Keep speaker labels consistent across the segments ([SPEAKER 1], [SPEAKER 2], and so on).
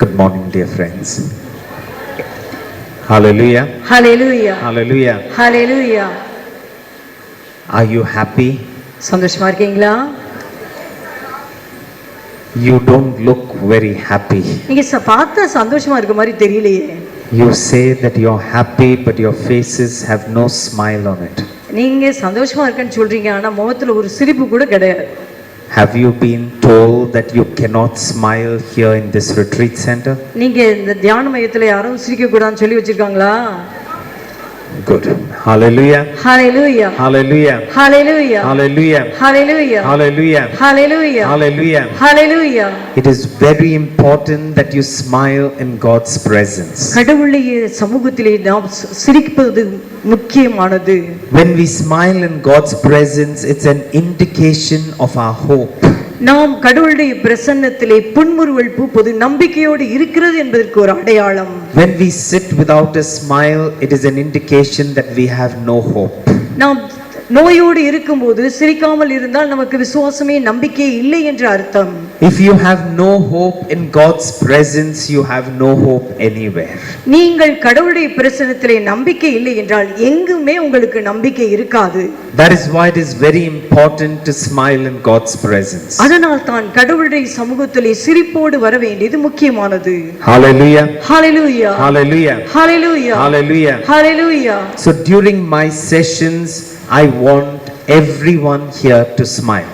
[SPEAKER 1] Good morning, dear friends. Hallelujah.
[SPEAKER 2] Hallelujah
[SPEAKER 1] Hallelujah.
[SPEAKER 2] Hallelujah.
[SPEAKER 1] Are you happy?
[SPEAKER 2] சந்தோஷமா இருக்கீங்களா?
[SPEAKER 1] You don't look very happy.
[SPEAKER 2] நீங்க பார்த்தா சந்தோஷமா இருக்க மாதிரி தெரியலையே.
[SPEAKER 1] You say that you're happy, but your faces have no smile on it.
[SPEAKER 2] நீங்க சந்தோஷமா இருக்கேன்னு சொல்றீங்க, ஆனா முகத்துல ஒரு சிரிப்பு கூட கிடையாது.
[SPEAKER 1] Have you been told that you cannot smile here in this retreat center?
[SPEAKER 2] நீங்க இந்த தியான மையத்துல யாரும் சிரிக்க கூடாதுன்னு சொல்லி வச்சிருக்காங்களா?
[SPEAKER 1] Good. Hallelujah.
[SPEAKER 2] Hallelujah.
[SPEAKER 1] Hallelujah.
[SPEAKER 2] Hallelujah.
[SPEAKER 1] Hallelujah.
[SPEAKER 2] Hallelujah.
[SPEAKER 1] Hallelujah.
[SPEAKER 2] Hallelujah.
[SPEAKER 1] Hallelujah.
[SPEAKER 2] Hallelujah.
[SPEAKER 1] It is very important that you smile in God's presence.
[SPEAKER 2] கடவுளுடைய சமூகத்திலே நாம் சிரிப்பது முக்கியமானது.
[SPEAKER 1] When we smile in God's presence, it's an indication of our hope.
[SPEAKER 2] நாம் கடவுளுடைய பிரசன்னத்திலே புன்முறுவல் பூப்பது நம்பிக்கையோடு இருக்கிறது என்பதற்கு ஒரு அடையாளம்.
[SPEAKER 1] When we sit without a smile, it is an indication that we have no hope.
[SPEAKER 2] நாம் நோயோடு இருக்கும்போது சிரிக்காமல் இருந்தால் நமக்கு விசுவாசமே நம்பிக்கை இல்லை என்று அர்த்தம்.
[SPEAKER 1] If you have no hope in God's presence, you have no hope anywhere.
[SPEAKER 2] நீங்கள் கடவுளுடைய பிரசன்னத்திலே நம்பிக்கை இல்லை என்றால் எங்குமே உங்களுக்கு நம்பிக்கை இருக்காது.
[SPEAKER 1] That is why it is very important to smile in God's presence.
[SPEAKER 2] அதனால் தான் கடவுளுடைய சமூகத்திலே சிரிப்போடு வர வேண்டியது முக்கியமானது.
[SPEAKER 1] Hallelujah.
[SPEAKER 2] Hallelujah.
[SPEAKER 1] Hallelujah.
[SPEAKER 2] Hallelujah.
[SPEAKER 1] Hallelujah.
[SPEAKER 2] Hallelujah.
[SPEAKER 1] So during my sessions, I want everyone here to smile.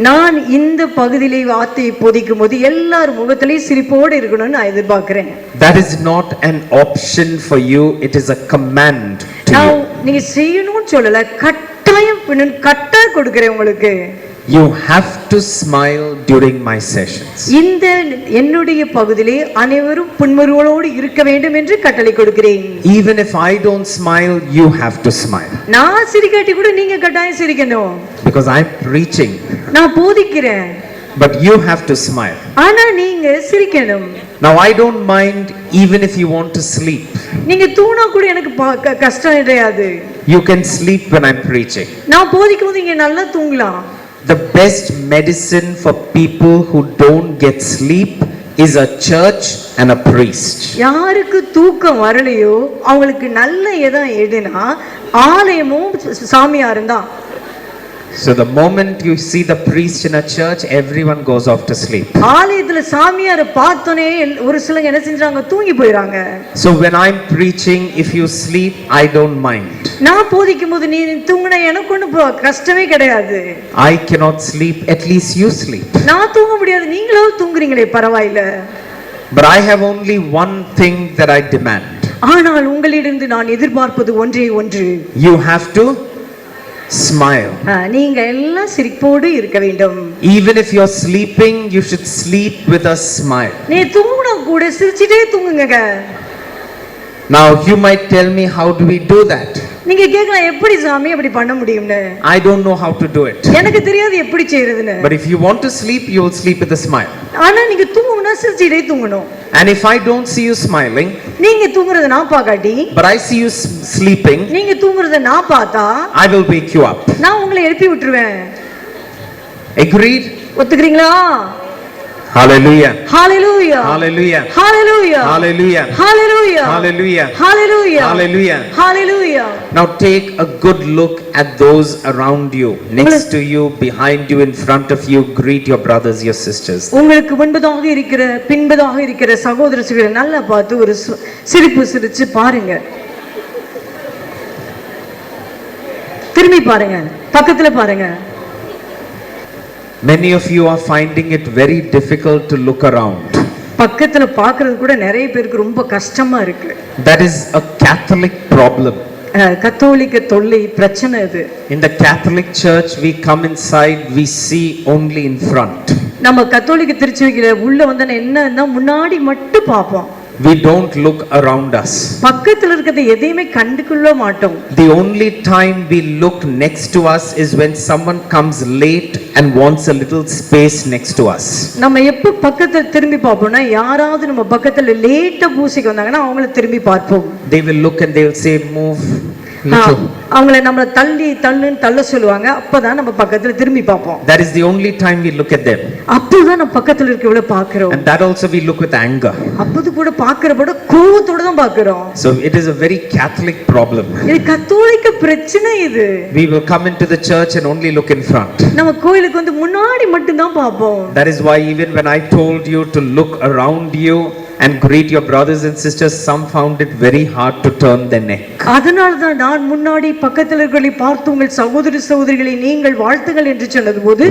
[SPEAKER 2] நான் இந்த பகுதியிலே வார்த்தையை போதிக்கும் போது எல்லார் முகத்திலேயும் சிரிப்போடு இருக்கணும்னு நான் எதிர்பார்க்கிறேன்.
[SPEAKER 1] That is not an option for you, it is a command to you.
[SPEAKER 2] நீங்க செய்யணும்னு சொல்லல, கட்டாயம் கொடுக்கிறேன் உங்களுக்கு.
[SPEAKER 1] You have to smile during my sessions.
[SPEAKER 2] இந்த என்னுடைய பகுதியிலே அனைவரும் புன்முறுவலோடு இருக்க வேண்டும் என்று கட்டளை கொடுக்கிறேன்.
[SPEAKER 1] Even if I don't smile, you have to smile.
[SPEAKER 2] நான் சிரிக்காட்டி கூட நீங்க கட்டாயம் சிரிக்கணும்.
[SPEAKER 1] Because I'm preaching.
[SPEAKER 2] நான் போதிக்கிறேன்.
[SPEAKER 1] But you have to smile.
[SPEAKER 2] ஆனா நீங்க சிரிக்கணும்.
[SPEAKER 1] Now I don't mind even if you want to sleep.
[SPEAKER 2] நீங்க தூணா கூட எனக்கு கஷ்டம் கிடையாது.
[SPEAKER 1] You can sleep when I'm preaching.
[SPEAKER 2] நான் போதிக்கும் போது நீங்க நல்லா தூங்கலாம்.
[SPEAKER 1] The best medicine for people who don't get sleep is a church and a priest.
[SPEAKER 2] யாருக்கு தூக்கம் வரலையோ அவங்களுக்கு நல்ல இடம் எதுனா ஆலயமும் சாமியாரும் தான்.
[SPEAKER 1] So the moment you see the priest in a church, everyone goes off to sleep.
[SPEAKER 2] ஆலயத்துல சாமியாரை பார்த்தோனே ஒரு சிலங்க என்ன செஞ்சாங்க, தூங்கி போயிராங்க.
[SPEAKER 1] So when I'm preaching, if you sleep, I don't mind.
[SPEAKER 2] நான் போதிக்கும் போது நீ தூங்கினா எனக்கு ஒன்றும் கஷ்டமே கிடையாது.
[SPEAKER 1] I cannot sleep, at least you sleep.
[SPEAKER 2] நான் தூங்க முடியாது, நீங்களும் தூங்குறீங்களே பரவாயில்லை.
[SPEAKER 1] But I have only one thing that I demand.
[SPEAKER 2] ஆனால் உங்களிடமிருந்து நான் எதிர்பார்ப்பது ஒன்றே ஒன்று.
[SPEAKER 1] You have to smile.
[SPEAKER 2] நீங்க எல்லாம் சிரிப்போடு இருக்க வேண்டும்.
[SPEAKER 1] Even if you're sleeping, you should sleep with a smile.
[SPEAKER 2] நீ தூங்கினா கூட சிரிச்சிட்டே தூங்குங்க.
[SPEAKER 1] Now you might tell me, how do we do that?
[SPEAKER 2] நீங்க கேக்கலாம், எப்படி சாமி அப்படி பண்ண முடியும்னு?
[SPEAKER 1] I don't know how to do it.
[SPEAKER 2] எனக்கு தெரியாது எப்படி செய்யறதுன்னு.
[SPEAKER 1] But if you want to sleep, you will sleep with a smile.
[SPEAKER 2] ஆனா நீங்க தூங்கணும்னா சிரிச்சிட்டே தூங்கணும்.
[SPEAKER 1] And if I don't see you smiling,
[SPEAKER 2] நீங்க தூங்குறத நான் பார்க்காட்டி,
[SPEAKER 1] but I see you sleeping,
[SPEAKER 2] நீங்க தூங்குறத நான் பார்த்தா,
[SPEAKER 1] I will wake you up.
[SPEAKER 2] நான் உங்களை எழுப்பி விட்டுருவேன்.
[SPEAKER 1] Agreed?
[SPEAKER 2] ஒத்துக்கிறீங்களா?
[SPEAKER 1] Hallelujah.
[SPEAKER 2] Hallelujah.
[SPEAKER 1] Hallelujah.
[SPEAKER 2] Hallelujah.
[SPEAKER 1] Hallelujah.
[SPEAKER 2] Hallelujah.
[SPEAKER 1] Hallelujah.
[SPEAKER 2] Hallelujah.
[SPEAKER 1] Hallelujah.
[SPEAKER 2] Hallelujah.
[SPEAKER 1] Now take a good look at those around you, next to you, behind you, in front of you. Greet your brothers, your sisters.
[SPEAKER 2] உங்களுக்கு முன்பதாக இருக்கிற பின்பதாக இருக்கிற சகோதர சகோதரிகளை நல்லா பார்த்து ஒரு சிரிப்பு சிரிச்சு பாருங்க. திரும்பி பாருங்க, பக்கத்துல பாருங்க.
[SPEAKER 1] Many of you are finding it very difficult to look around.
[SPEAKER 2] பக்கத்துல பார்க்கிறது கூட நிறைய பேருக்கு ரொம்ப கஷ்டமா இருக்கு.
[SPEAKER 1] That is a Catholic problem.
[SPEAKER 2] கத்தோலிக்க தொல்லை பிரச்சனை இது.
[SPEAKER 1] In the Catholic Church, we come inside, we see only in front.
[SPEAKER 2] நம்ம கத்தோலிக்க திருச்சபையில உள்ள வந்தா என்னன்னா முன்னாடி மட்டும் பார்ப்போம்.
[SPEAKER 1] We don't look around us.
[SPEAKER 2] பக்கத்துல இருக்கிறது எதையுமே கண்டுக்கொள்ள மாட்டோம்.
[SPEAKER 1] The only time we look next to us is when someone comes late and wants a little space next to us.
[SPEAKER 2] நம்ம எப்ப பக்கத்துல திரும்பி பார்ப்போம்னா யாராவது நம்ம பக்கத்துல லேட்டா பூசிக்கு வந்தாங்கன்னா அவங்கள திரும்பி பார்ப்போம்.
[SPEAKER 1] They will look and they will say, move. little.
[SPEAKER 2] அவங்கள நம்ம தள்ளுன்னு தள்ள சொல்லுவாங்க. அப்பதான் நம்ம பக்கத்துல திரும்பி பார்ப்போம்.
[SPEAKER 1] That is the only time we look at them.
[SPEAKER 2] அப்பதான் நம்ம பக்கத்துல இருக்கவள பார்க்கிறோம்.
[SPEAKER 1] And that also we look with anger.
[SPEAKER 2] அப்பது கூட பார்க்கறப்பட கோவத்தோட தான் பார்க்கிறோம்.
[SPEAKER 1] So it is a very Catholic problem.
[SPEAKER 2] இது கத்தோலிக்க பிரச்சனை இது.
[SPEAKER 1] We will come into the church and only look in front.
[SPEAKER 2] நம்ம கோயிலுக்கு வந்து முன்னாடி மட்டும் தான் பார்ப்போம்.
[SPEAKER 1] That is why even when I told you to look around you and greet your brothers and sisters, some found it very hard to turn their neck.
[SPEAKER 2] அதனால தான் நான் முன்னாடி பக்கத்துல இருக்கவங்களை பார்த்து உங்கள் சகோதர சகோதரிகளை நீங்கள் வாழ்த்துங்கள் என்று சொன்னதுபோது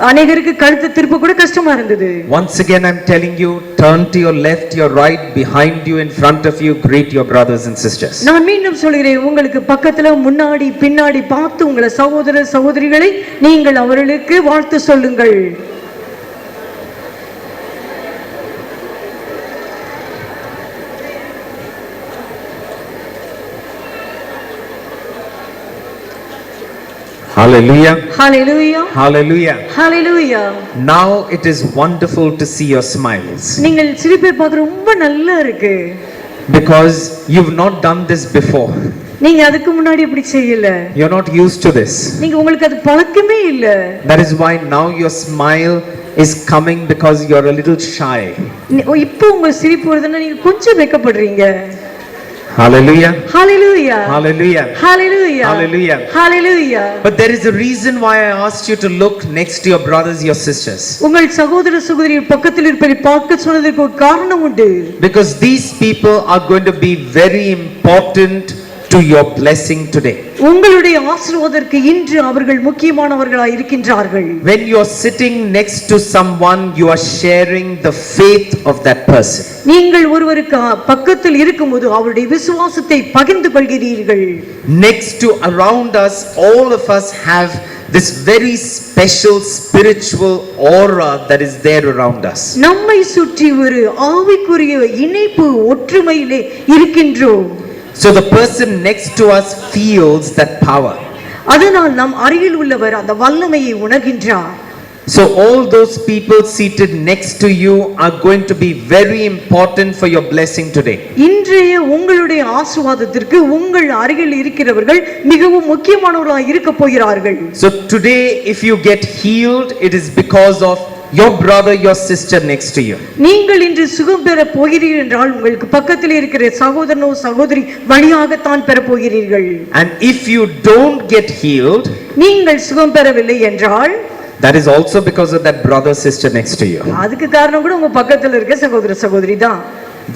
[SPEAKER 2] அநேகருக்கு கழுத்து திருப்ப கூட கஷ்டமா இருந்தது.
[SPEAKER 1] Once again I'm telling you, turn to your left, your right, behind you, in front of you, greet your brothers and sisters.
[SPEAKER 2] நான் மீண்டும் சொல்கிறேன், உங்களுக்கு பக்கத்துல முன்னாடி பின்னாடி பார்த்து உங்கள் சகோதர சகோதரிகளை நீங்கள் அவர்களுக்கு வாழ்த்து சொல்லுங்கள்.
[SPEAKER 1] Hallelujah.
[SPEAKER 2] Hallelujah.
[SPEAKER 1] Hallelujah.
[SPEAKER 2] Hallelujah.
[SPEAKER 1] Now it is wonderful to see your smiles.
[SPEAKER 2] நீங்கள் சிரிப்பை பார்க்க ரொம்ப நல்லா இருக்கு.
[SPEAKER 1] Because you've not done this before.
[SPEAKER 2] நீங்க அதுக்கு முன்னாடி இப்படி செய்யல.
[SPEAKER 1] You're not used to this.
[SPEAKER 2] நீங்க உங்களுக்கு அது பழக்கமே இல்ல.
[SPEAKER 1] That is why now your smile is coming because you're a little shy.
[SPEAKER 2] இப்போ உங்க சிரிப்பு வருதுன்னா நீங்க கொஞ்சம் வெட்கப்படுறீங்க.
[SPEAKER 1] Hallelujah.
[SPEAKER 2] Hallelujah.
[SPEAKER 1] Hallelujah.
[SPEAKER 2] Hallelujah.
[SPEAKER 1] Hallelujah.
[SPEAKER 2] Hallelujah.
[SPEAKER 1] But there is a reason why I asked you to look next to your brothers, your sisters.
[SPEAKER 2] உங்கள் சகோதர சகோதரிகள் பக்கத்தில் இருப்பதை பார்க்க சொன்னதற்கு ஒரு காரணம் உண்டு.
[SPEAKER 1] Because these people are going to be very important to your blessing today.
[SPEAKER 2] உங்களுடைய ஆசீர்வாதத்திற்கு இன்று அவர்கள் முக்கியமானவர்களாய் இருக்கின்றார்கள்.
[SPEAKER 1] When you are sitting next to someone, you are sharing the faith of that person.
[SPEAKER 2] நீங்கள் ஒருவருக்கு பக்கத்தில் இருக்கும்போது அவருடைய விசுவாசத்தை பகிர்ந்து கொள்கிறீர்கள்.
[SPEAKER 1] Next to around us, all of us have this very special spiritual aura that is there around us.
[SPEAKER 2] நம்மை சுற்றி ஒரு ஆவிக்குரிய இணைப்பு ஒற்றுமையிலே இருக்கின்றோம்.
[SPEAKER 1] So the person next to us feels that power.
[SPEAKER 2] அதனால் நம் அருகில் உள்ளவர் அந்த வல்லமையை உணர்கின்றார்.
[SPEAKER 1] So all those people seated next to you are going to be very important for your blessing today.
[SPEAKER 2] இன்றைய உங்களுடைய ஆசீர்வாதத்திற்கு உங்கள் அருகில் இருக்கிறவர்கள் மிகவும் முக்கியமானவர்களாக இருக்க போகிறார்கள்.
[SPEAKER 1] So today if you get healed, it is because of your brother, your sister next to you.
[SPEAKER 2] நீங்கள் இன்று சுகம் பெற போகிறீர்கள் என்றால் உங்களுக்கு பக்கத்தில் இருக்கிற சகோதரனோ சகோதரி வழியாக தான் பெற போகிறீர்கள்.
[SPEAKER 1] And if you don't get healed,
[SPEAKER 2] நீங்கள் சுகம் பெறவில்லை என்றால்
[SPEAKER 1] that is also because of that brother, sister next to you.
[SPEAKER 2] அதுக்கு காரணம் கூட உங்க பக்கத்தில் இருக்க சகோதர சகோதரி தான்.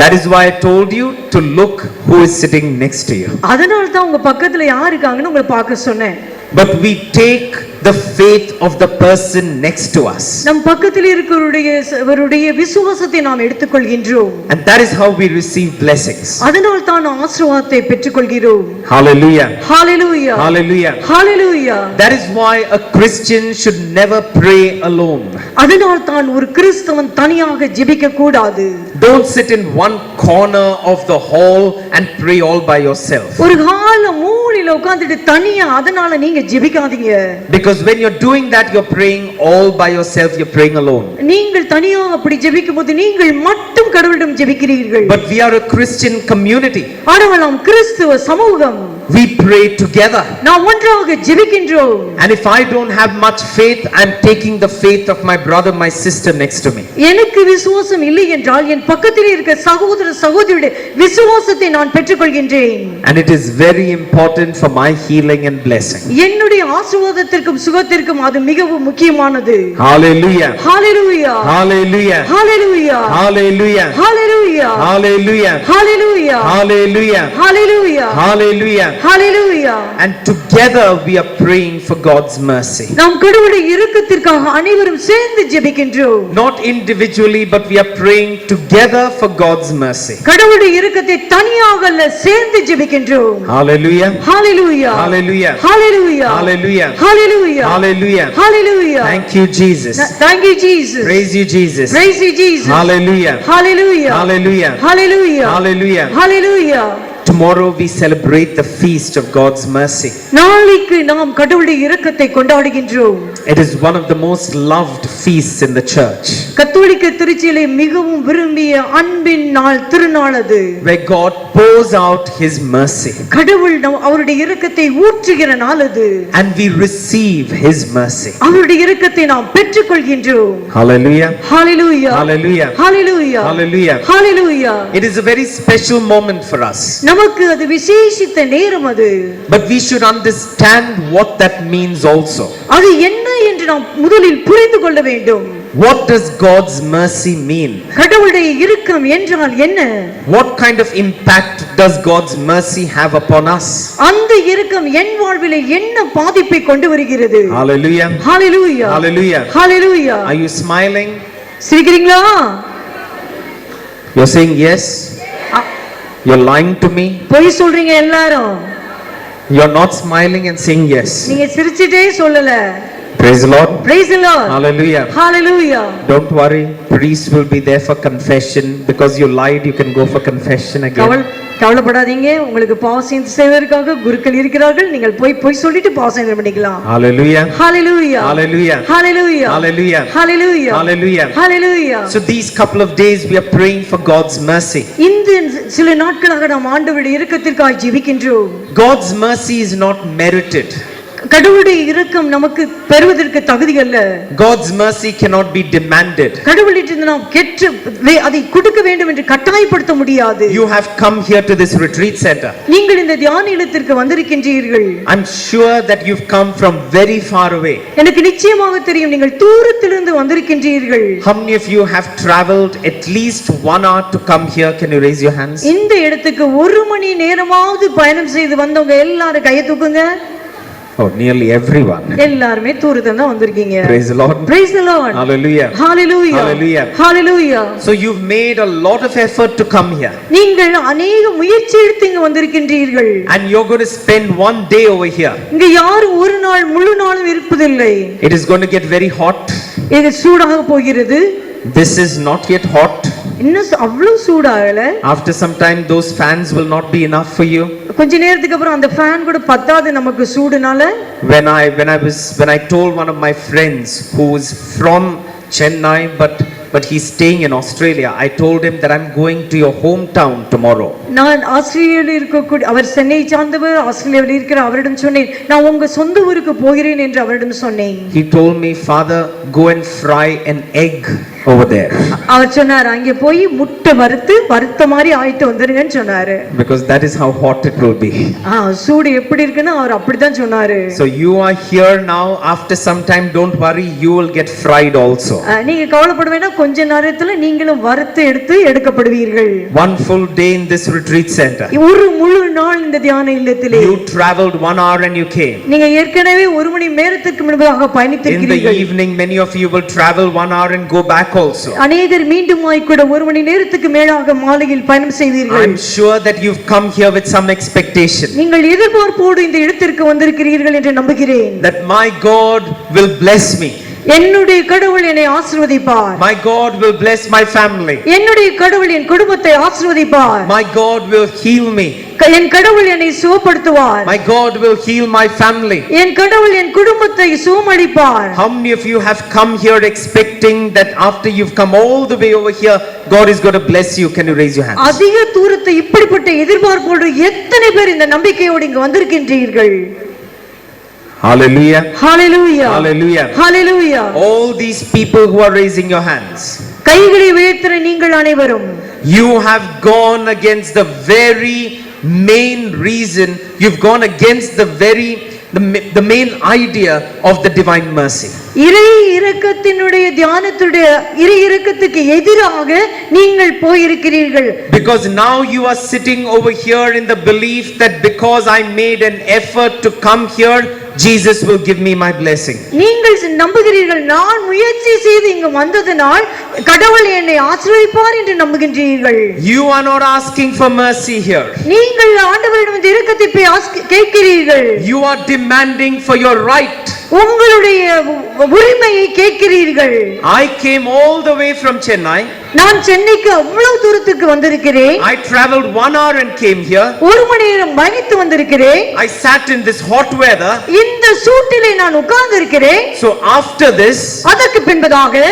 [SPEAKER 1] That is why I told you to look who is sitting next to you.
[SPEAKER 2] அதனால தான் உங்க பக்கத்துல யார் இருக்காங்கன்னு உங்களை பார்க்க சொன்னேன்.
[SPEAKER 1] But we take the faith of the person next to us.
[SPEAKER 2] நம் பக்கத்தில் இருக்கிறவருடைய விசுவாசத்தை நாம் எடுத்துக்கொள்கின்றோம்.
[SPEAKER 1] And that is how we receive blessings.
[SPEAKER 2] அதனால தான் ஆசீர்வாதத்தை பெற்றுக்கொள்கிறோம்.
[SPEAKER 1] Hallelujah.
[SPEAKER 2] Hallelujah.
[SPEAKER 1] Hallelujah.
[SPEAKER 2] Hallelujah.
[SPEAKER 1] That is why a Christian should never pray alone.
[SPEAKER 2] அதனால தான் ஒரு கிறிஸ்தவன் தனியாக ஜெபிக்க கூடாது.
[SPEAKER 1] Don't sit in one corner of the hall and pray all by yourself.
[SPEAKER 2] ஒரு ஹால்ல மூலையில உட்கார்ந்துட்டு தனியா அதனால நீங்க ஜெபிக்காதீங்க.
[SPEAKER 1] Because when you're doing that, you're praying all by yourself, you're praying alone.
[SPEAKER 2] நீங்கள் தனியாக அப்படி ஜெபிக்கும்போது நீங்கள் மட்டும் கடவுளிடம் ஜெபிக்கிறீர்கள்.
[SPEAKER 1] But we are a Christian community.
[SPEAKER 2] ஆனால் நாம் கிறிஸ்தவ சமூகம்.
[SPEAKER 1] We pray together.
[SPEAKER 2] நாம் ஒன்றாக ஜெபிக்கின்றோம்.
[SPEAKER 1] And if I don't have much faith, I'm taking the faith of my brother, my sister next to me.
[SPEAKER 2] எனக்கு விசுவாசம் இல்லை என்றால் என் பக்கத்தில் இருக்க சகோதர சகோதரியுடைய விசுவாசத்தை நான் பெற்றுக்கொள்கின்றேன்.
[SPEAKER 1] And it is very important for my healing and blessing.
[SPEAKER 2] என்னுடைய ஆசீர்வாதத்திற்கும் சுகத்திற்கும் அது மிகவும் முக்கியமானது.
[SPEAKER 1] Hallelujah.
[SPEAKER 2] Hallelujah.
[SPEAKER 1] Hallelujah.
[SPEAKER 2] Hallelujah.
[SPEAKER 1] Hallelujah.
[SPEAKER 2] Hallelujah.
[SPEAKER 1] Hallelujah.
[SPEAKER 2] Hallelujah.
[SPEAKER 1] Hallelujah.
[SPEAKER 2] Hallelujah.
[SPEAKER 1] Hallelujah.
[SPEAKER 2] Hallelujah.
[SPEAKER 1] And together we are praying for God's mercy.
[SPEAKER 2] நாம் கடவுளுடைய இரக்கத்திற்காக அனைவரும் சேர்ந்து ஜெபிக்கின்றோம்.
[SPEAKER 1] Not individually, but we are praying together for God's mercy.
[SPEAKER 2] கடவுளுடைய இரக்கத்தை தனியாக அல்ல சேர்ந்து ஜெபிக்கின்றோம்.
[SPEAKER 1] Hallelujah.
[SPEAKER 2] Hallelujah.
[SPEAKER 1] Hallelujah.
[SPEAKER 2] Hallelujah.
[SPEAKER 1] Hallelujah.
[SPEAKER 2] Hallelujah.
[SPEAKER 1] Hallelujah.
[SPEAKER 2] Hallelujah.
[SPEAKER 1] Thank you, Jesus.
[SPEAKER 2] Thank you, Jesus.
[SPEAKER 1] Praise you, Jesus.
[SPEAKER 2] Praise you, Jesus.
[SPEAKER 1] Hallelujah.
[SPEAKER 2] Hallelujah.
[SPEAKER 1] Hallelujah.
[SPEAKER 2] Hallelujah.
[SPEAKER 1] Hallelujah.
[SPEAKER 2] Hallelujah.
[SPEAKER 1] tomorrow we celebrate the feast of God's mercy.
[SPEAKER 2] நாளைக்கு நாம் கடவுளுடைய இரக்கத்தை கொண்டாடுகின்றோம்.
[SPEAKER 1] It is one of the most loved feasts in the church.
[SPEAKER 2] கத்தோலிக்க திருச்சபையிலே மிகவும் விரும்பிய அன்பின் நாள் திருநாள் அது.
[SPEAKER 1] Where God pours out his mercy.
[SPEAKER 2] கடவுள் அவருடைய இரக்கத்தை ஊற்றுகிற நாள் அது.
[SPEAKER 1] And we receive his mercy.
[SPEAKER 2] அவருடைய இரக்கத்தை நாம் பெற்றுக்கொள்கின்றோம்.
[SPEAKER 1] Hallelujah.
[SPEAKER 2] Hallelujah.
[SPEAKER 1] Hallelujah.
[SPEAKER 2] Hallelujah.
[SPEAKER 1] Hallelujah.
[SPEAKER 2] Hallelujah.
[SPEAKER 1] It is a very special moment for us.
[SPEAKER 2] நமக்கு அது விசேஷித்த நேரம் அது.
[SPEAKER 1] But we should understand what that means also.
[SPEAKER 2] அது என்ன என்று நாம் முதலில் புரிந்து கொள்ள வேண்டும்.
[SPEAKER 1] What does God's mercy mean?
[SPEAKER 2] கடவுளுடைய இரக்கம் என்றால் என்ன?
[SPEAKER 1] What kind of impact does God's mercy have upon us?
[SPEAKER 2] அந்த இரக்கம் என் வாழ்விலே என்ன பாதிப்பை கொண்டு வருகிறது?
[SPEAKER 1] Hallelujah.
[SPEAKER 2] Hallelujah.
[SPEAKER 1] Hallelujah.
[SPEAKER 2] Hallelujah.
[SPEAKER 1] Are you smiling?
[SPEAKER 2] சிரிக்கிறீங்களா?
[SPEAKER 1] You're saying yes? You're lying to me?
[SPEAKER 2] பொய் சொல்றீங்க எல்லாரும்.
[SPEAKER 1] You're not smiling and saying yes.
[SPEAKER 2] நீங்க சிரிச்சிட்டே சொல்லல.
[SPEAKER 1] Praise the Lord.
[SPEAKER 2] Praise the Lord.
[SPEAKER 1] Hallelujah.
[SPEAKER 2] Hallelujah.
[SPEAKER 1] Don't worry. Priest will be there for confession. Because you lied, you can go for confession again.
[SPEAKER 2] கவலைப்படாதீங்க, உங்களுக்கு பாவம் செய்வதற்காக குருக்கள் இருக்கிறார்கள். நீங்கள் போய் சொல்லிட்டு பாவம் பண்ணிக்கலாம்.
[SPEAKER 1] Hallelujah.
[SPEAKER 2] Hallelujah.
[SPEAKER 1] Hallelujah.
[SPEAKER 2] Hallelujah.
[SPEAKER 1] Hallelujah.
[SPEAKER 2] Hallelujah.
[SPEAKER 1] Hallelujah.
[SPEAKER 2] Hallelujah.
[SPEAKER 1] So these couple of days we are praying for God's mercy.
[SPEAKER 2] இந்த சில நாட்களாக நாம் ஆண்டவருடைய இரக்கத்திற்காக ஜெபிக்கின்றோம்.
[SPEAKER 1] God's mercy is not merited.
[SPEAKER 2] கடவுளுடைய இரக்கம் நமக்கு பெறுவதற்கு தகுதி அல்ல.
[SPEAKER 1] God's mercy cannot be demanded.
[SPEAKER 2] கடவுளிடம் நாம் கேட்டு அதை கொடுக்க வேண்டும் என்று கட்டாயப்படுத்த முடியாது.
[SPEAKER 1] You have come here to this retreat center.
[SPEAKER 2] நீங்கள் இந்த தியான இல்லத்திற்கு வந்திருக்கின்றீர்கள்.
[SPEAKER 1] I'm sure that you've come from very far away.
[SPEAKER 2] எனக்கு நிச்சயமாக தெரியும் நீங்கள் தூரத்திலிருந்து வந்திருக்கின்றீர்கள்.
[SPEAKER 1] How many of you have traveled at least 1 hour to come here? Can you raise your hands?
[SPEAKER 2] இந்த இடத்துக்கு 1 மணி நேரமாவது பயணம் செய்து வந்தவங்க எல்லாரும் கையை தூக்குங்க.
[SPEAKER 1] Oh, nearly everyone.
[SPEAKER 2] எல்லாரும் தூரத்துல தான் வந்திருக்கீங்க.
[SPEAKER 1] Praise the Lord.
[SPEAKER 2] Praise the Lord.
[SPEAKER 1] Hallelujah.
[SPEAKER 2] Hallelujah.
[SPEAKER 1] Hallelujah.
[SPEAKER 2] Hallelujah.
[SPEAKER 1] So you've made a lot of effort to come here.
[SPEAKER 2] நீங்கள் अनेक முயற்சி எடுத்து இங்க வந்திருக்கின்றீர்கள்.
[SPEAKER 1] And you're going to spend 1 day over here.
[SPEAKER 2] இங்க யாரும் ஒரு நாள் முழு நாளும் இருப்பதில்லை.
[SPEAKER 1] It is going to get very hot.
[SPEAKER 2] இது சூடாக போகிறது.
[SPEAKER 1] This is not yet hot.
[SPEAKER 2] இன்னும் அவ்வளவு சூடாகல.
[SPEAKER 1] After some time those fans will not be enough for you.
[SPEAKER 2] கொஞ்ச நேரத்துக்கு அப்புறம் அந்த ஃபேன் கூட பத்தாது நமக்கு சூடுனால.
[SPEAKER 1] When I told one of my friends who is from Chennai but he's staying in Australia, I told him that I'm going to your hometown tomorrow.
[SPEAKER 2] நான் ஆஸ்திரேலியாவில் இருக்கக்கூடிய அவர் சென்னை சார்ந்தவர், ஆஸ்திரேலியாவில் இருக்கிற அவரிடம் சொன்னேன் நான் உங்க சொந்த ஊருக்கு போகிறேன் என்று அவரிடம் சொன்னேன்.
[SPEAKER 1] He told me, Father, go and fry an egg over there.
[SPEAKER 2] அவர் சொன்னார் அங்கே போய் முட்டை வறுத்த மாதிரி ஆயிட்டு வந்துருங்கன்னு சொன்னாரு.
[SPEAKER 1] Because that is how hot it will be.
[SPEAKER 2] சூடு எப்படி இருக்குன்னு அவர் அப்படிதான் சொன்னாரு.
[SPEAKER 1] So you are here now. After some time, don't worry, you will get fried also.
[SPEAKER 2] நீங்க கவலைப்பட வேண்டாம், கொஞ்ச நேரத்துல நீங்களும் வறுத்து எடுக்கப்படுவீர்கள்.
[SPEAKER 1] One full day in this retreat center.
[SPEAKER 2] ஒரு முழு நாள் இந்த தியான இல்லத்திலே.
[SPEAKER 1] You traveled 1 hour and you came.
[SPEAKER 2] நீங்க ஏற்கனவே 1 மணி நேரத்துக்கு முன்னதாக பயணித்திருக்கிறீர்கள்.
[SPEAKER 1] In the evening, many of you will travel 1 hour and go back also.
[SPEAKER 2] அநேகர் மீண்டுமாய் கூட 1 மணி நேரத்துக்கு மேலாக மாலையில் பயணம் செய்வீர்கள்.
[SPEAKER 1] I'm sure that you've come here with some expectation.
[SPEAKER 2] நீங்கள் எதிர்பார்ப்போடு இந்த இடத்திற்கு வந்திருக்கிறீர்கள் என்று நம்புகிறேன்.
[SPEAKER 1] That my God will bless me.
[SPEAKER 2] என்னுடைய கடவுள் என்னை ஆசீர்வதிப்பார்.
[SPEAKER 1] My God will bless my family.
[SPEAKER 2] என்னுடைய கடவுள் என் குடும்பத்தை ஆசீர்வதிப்பார்.
[SPEAKER 1] My God will heal me.
[SPEAKER 2] என் கடவுள் என்னை சுகப்படுத்துவார்.
[SPEAKER 1] My God will heal my family.
[SPEAKER 2] என் கடவுள் என் குடும்பத்தை சுகமளிப்பார்.
[SPEAKER 1] How many of you have come here expecting that after you've come all the way over here, God is going to bless you? Can you raise your hands?
[SPEAKER 2] அதிக தூரத்தை இப்படிப்பட்ட எதிர்பார்ப்போடு எத்தனை பேர் இந்த நம்பிக்கையோடு இங்கு வந்திருக்கின்றீர்கள்?
[SPEAKER 1] Hallelujah.
[SPEAKER 2] Hallelujah.
[SPEAKER 1] Hallelujah.
[SPEAKER 2] Hallelujah.
[SPEAKER 1] All these people who are raising your hands,
[SPEAKER 2] கைகளை உயர்த்துற நீங்கள் அனைவரும்,
[SPEAKER 1] you have gone against the very main reason, you've gone against the main idea of the divine mercy.
[SPEAKER 2] இறை இரக்கத்தினுடைய தியானத்துடைய இறை இரக்கத்துக்கு எதிராக நீங்கள் போயிருக்கிறீர்கள்.
[SPEAKER 1] Because now you are sitting over here in the belief that because I made an effort to come here, Jesus will give me my blessing.
[SPEAKER 2] நீங்கள் நம்புகிறீர்கள் நான் முயற்சி செய்து இங்கு வந்ததனால் கடவுள் என்னை ஆசீர்வதிப்பார் என்று நம்புகின்றீர்கள்.
[SPEAKER 1] You are not asking for mercy here.
[SPEAKER 2] நீங்கள் ஆண்டவரிடம் இரக்கத்தை கேட்கிறீர்கள்.
[SPEAKER 1] You are demanding for your right.
[SPEAKER 2] உங்களுடைய உரிமையை கேட்கிறீர்கள்.
[SPEAKER 1] I came all the way from Chennai.
[SPEAKER 2] நான் சென்னைக்கு அவ்வளவு தூரத்துக்கு வந்திருக்கிறேன்.
[SPEAKER 1] I traveled 1 hour and came here.
[SPEAKER 2] ஒரு மணி நேரம் பயணித்து வந்திருக்கிறேன்.
[SPEAKER 1] I sat in this hot weather.
[SPEAKER 2] இந்த சூட்டிலே நான் உட்கார்ந்து இருக்கிறேன்.
[SPEAKER 1] So after this,
[SPEAKER 2] அதற்கு பின்பதாக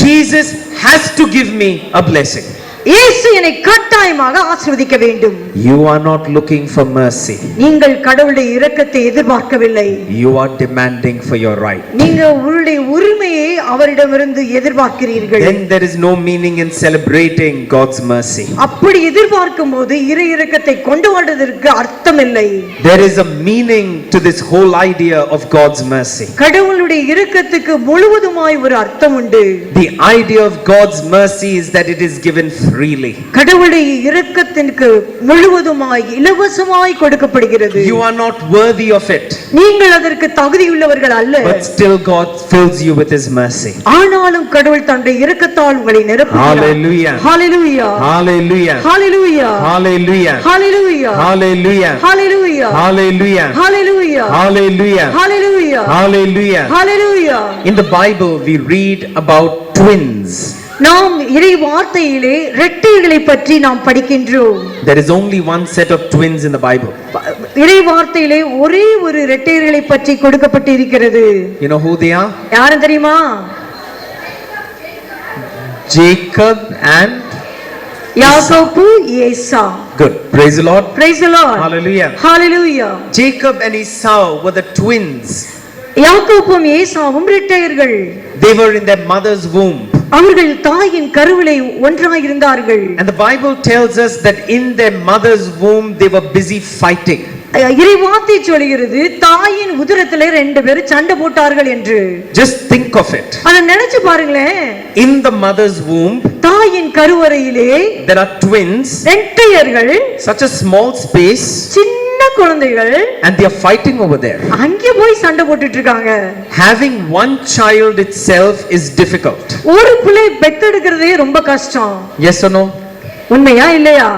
[SPEAKER 1] Jesus has to give me a blessing.
[SPEAKER 2] இயேசு என்னை கட்டாயமாக ஆசீர்வதிக்க வேண்டும்.
[SPEAKER 1] You are not looking for mercy.
[SPEAKER 2] நீங்கள் கடவுளுடைய இரக்கத்தை எதிர்பார்க்கவில்லை.
[SPEAKER 1] You are demanding for your right.
[SPEAKER 2] நீங்கள் உங்களுடைய உரிமையை அவரிடமிருந்து எதிர்பார்க்கிறீர்கள்.
[SPEAKER 1] Then there is no meaning in celebrating God's mercy.
[SPEAKER 2] அப்படி எதிர்பார்க்கும்போது இறை இரக்கத்தை கொண்டாடுவதற்கு அர்த்தமில்லை.
[SPEAKER 1] There is a meaning to this whole idea of God's mercy.
[SPEAKER 2] கடவுளுடைய இரக்கத்துக்கு முழுவதுமாய் ஒரு அர்த்தம் உண்டு.
[SPEAKER 1] The idea of God's mercy is that it is given freely.
[SPEAKER 2] கடவுளுடைய இரக்கத்திற்கு முழுவதுமாய் இலவசமாய் கொடுக்கப்படுகிறது.
[SPEAKER 1] You are not worthy of it.
[SPEAKER 2] நீங்கள் அதற்கு தகுதியுள்ளவர்கள் அல்ல.
[SPEAKER 1] But still God fills you with his mercy.
[SPEAKER 2] ஆனாலும் கடவுள் தன்னுடைய இரக்கத்தால் உங்களை நிரப்புகிறார்.
[SPEAKER 1] Hallelujah.
[SPEAKER 2] Hallelujah.
[SPEAKER 1] Hallelujah.
[SPEAKER 2] Hallelujah.
[SPEAKER 1] Hallelujah.
[SPEAKER 2] Hallelujah.
[SPEAKER 1] Hallelujah.
[SPEAKER 2] Hallelujah.
[SPEAKER 1] Hallelujah.
[SPEAKER 2] Hallelujah.
[SPEAKER 1] Hallelujah.
[SPEAKER 2] Hallelujah.
[SPEAKER 1] Hallelujah.
[SPEAKER 2] Hallelujah.
[SPEAKER 1] In the Bible we read about twins.
[SPEAKER 2] நாம் இறை வார்த்தையிலே இரட்டைகளை பற்றி நாம் படிக்கின்றோம்.
[SPEAKER 1] There is only one set of twins in the Bible.
[SPEAKER 2] இறை வார்த்தையிலே ஒரே ஒரு இரட்டைகளை பற்றி கொடுக்கப்பட்டு இருக்கிறது.
[SPEAKER 1] You know who they are?
[SPEAKER 2] யாரும் தெரியுமா?
[SPEAKER 1] Jacob and
[SPEAKER 2] யாக்கோபு, ஏசா.
[SPEAKER 1] Good. Praise the Lord.
[SPEAKER 2] Praise the Lord.
[SPEAKER 1] Hallelujah.
[SPEAKER 2] Hallelujah.
[SPEAKER 1] Jacob and Esau were the twins.
[SPEAKER 2] யாக்கோபும் ஏசாவும் இரட்டையர்கள்.
[SPEAKER 1] They were in their mother's womb.
[SPEAKER 2] அவர்கள் தாயின் கருவிலே ஒன்றாய் இருந்தார்கள்.
[SPEAKER 1] And the Bible tells us that in their mother's womb they were busy fighting.
[SPEAKER 2] இறை வார்த்தை சொல்கிறது தாயின் உதரத்திலே ரெண்டு பேரும் சண்டை போட்டார்கள் என்று.
[SPEAKER 1] Just think of it.
[SPEAKER 2] அத நினைச்சு பாருங்களேன்.
[SPEAKER 1] In the mother's womb
[SPEAKER 2] தாயின் கருவறையிலே
[SPEAKER 1] there are twins.
[SPEAKER 2] இரட்டையர்கள்.
[SPEAKER 1] Such a small space.
[SPEAKER 2] சின்ன குழந்தைகள்.
[SPEAKER 1] And they are fighting over there.
[SPEAKER 2] அங்கே போய் சண்டை போட்டுட்டு இருக்காங்க.
[SPEAKER 1] Having one child itself is difficult.
[SPEAKER 2] ஒரு பிள்ளை பெத்தெடுக்கிறதே ரொம்ப கஷ்டம்.
[SPEAKER 1] Yes or no?
[SPEAKER 2] உண்மையா இல்லையா?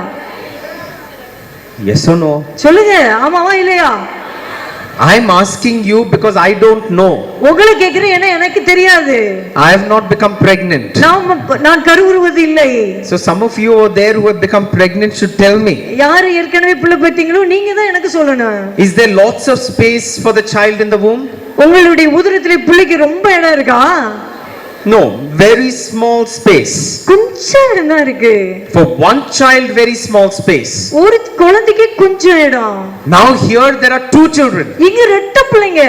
[SPEAKER 1] Yes or no?
[SPEAKER 2] சொல்லுங்க, ஆமாவா இல்லையா?
[SPEAKER 1] I am asking you because I don't know.
[SPEAKER 2] உங்களை கேக்குறேன், ஏன்னா எனக்கு தெரியாது.
[SPEAKER 1] I have not become pregnant.
[SPEAKER 2] நான் கருவுறுவது இல்லை.
[SPEAKER 1] So some of you over there who have become pregnant should tell me.
[SPEAKER 2] யார் ஏற்கனவே பிள்ளை பெத்தீங்களோ நீங்க தான் எனக்கு சொல்லணும்.
[SPEAKER 1] Is there lots of space for the child in the womb?
[SPEAKER 2] உங்களுடைய உதரத்திலே பிள்ளைக்கு ரொம்ப இடம் இருக்கா?
[SPEAKER 1] No, very small space.
[SPEAKER 2] கொஞ்சம் இடம் தான் இருக்கு.
[SPEAKER 1] For one child, very small space.
[SPEAKER 2] ஒரு குழந்தைக்கு கொஞ்சம் இடம்.
[SPEAKER 1] Now here there are two children.
[SPEAKER 2] இங்க ரெட்டை பிள்ளைங்க.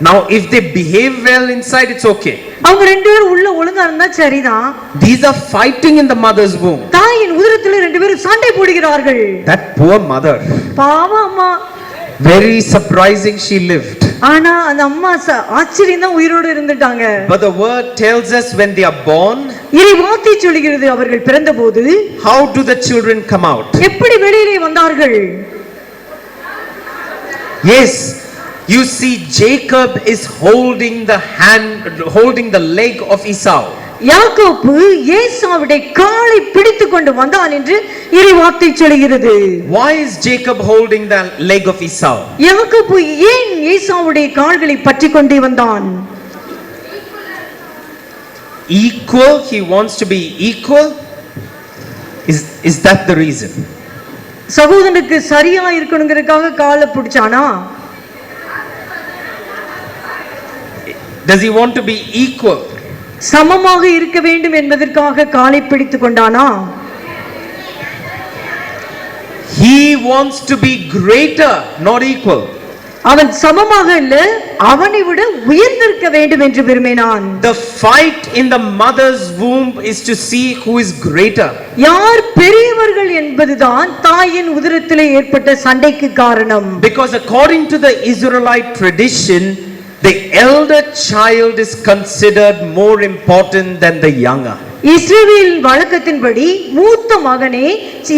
[SPEAKER 1] Now if they behave well inside, it's okay.
[SPEAKER 2] அவங்க ரெண்டு பேரும் உள்ள ஒழுங்கா இருந்தா சரிதான்.
[SPEAKER 1] These are fighting in the mother's womb.
[SPEAKER 2] தாயின் உதரத்திலே ரெண்டு பேரும் சண்டை போடுகிறார்கள்.
[SPEAKER 1] That poor mother.
[SPEAKER 2] பாவம் அம்மா.
[SPEAKER 1] Very surprising she lived.
[SPEAKER 2] ஆனா அந்த அம்மா ஆச்சரியம் தான் உயிரோடு இருந்துட்டாங்க.
[SPEAKER 1] But the word tells us when they are born.
[SPEAKER 2] இறை வார்த்தை சொல்கிறது அவர்கள் பிறந்தபோது.
[SPEAKER 1] How do the children come out?
[SPEAKER 2] எப்படி வெளியிலே வந்தார்கள்?
[SPEAKER 1] Yes, you see Jacob is holding the leg of Esau.
[SPEAKER 2] யாக்கோபு ஏசாவுடைய காலை பிடித்துக் கொண்டு வந்தான் என்று இறை வார்த்தை சொல்கிறது.
[SPEAKER 1] Why is Jacob holding the leg of Esau?
[SPEAKER 2] யாக்கோபு ஏன் ஏசாவுடைய கால்களை பற்றிக் கொண்டே வந்தான்?
[SPEAKER 1] Equal, he wants to be equal. Is that the reason?
[SPEAKER 2] சகோதரனுக்கு சரியா இருக்கணுங்கிறதுக்காக காலை பிடிச்சானா?
[SPEAKER 1] Does he want to be equal?
[SPEAKER 2] சமமாக இருக்க வேண்டும் என்பதற்காக காலை பிடித்துக் கொண்டானா?
[SPEAKER 1] He wants to be greater, not equal.
[SPEAKER 2] அவன் சமமாக இல்ல, அவனை விட உயர்ந்திருக்க வேண்டும் என்று விரும்பினான்.
[SPEAKER 1] The fight in the mother's womb is to see who is greater.
[SPEAKER 2] யார் பெரியவர்கள் என்பதுதான் தாயின் உதரத்திலே ஏற்பட்ட சண்டைக்கு காரணம்.
[SPEAKER 1] Because according to the Israelite tradition, the elder child is considered more important than the younger.
[SPEAKER 2] இஸ்ரவேல் வழக்கத்தின்படி மூத்த மகனே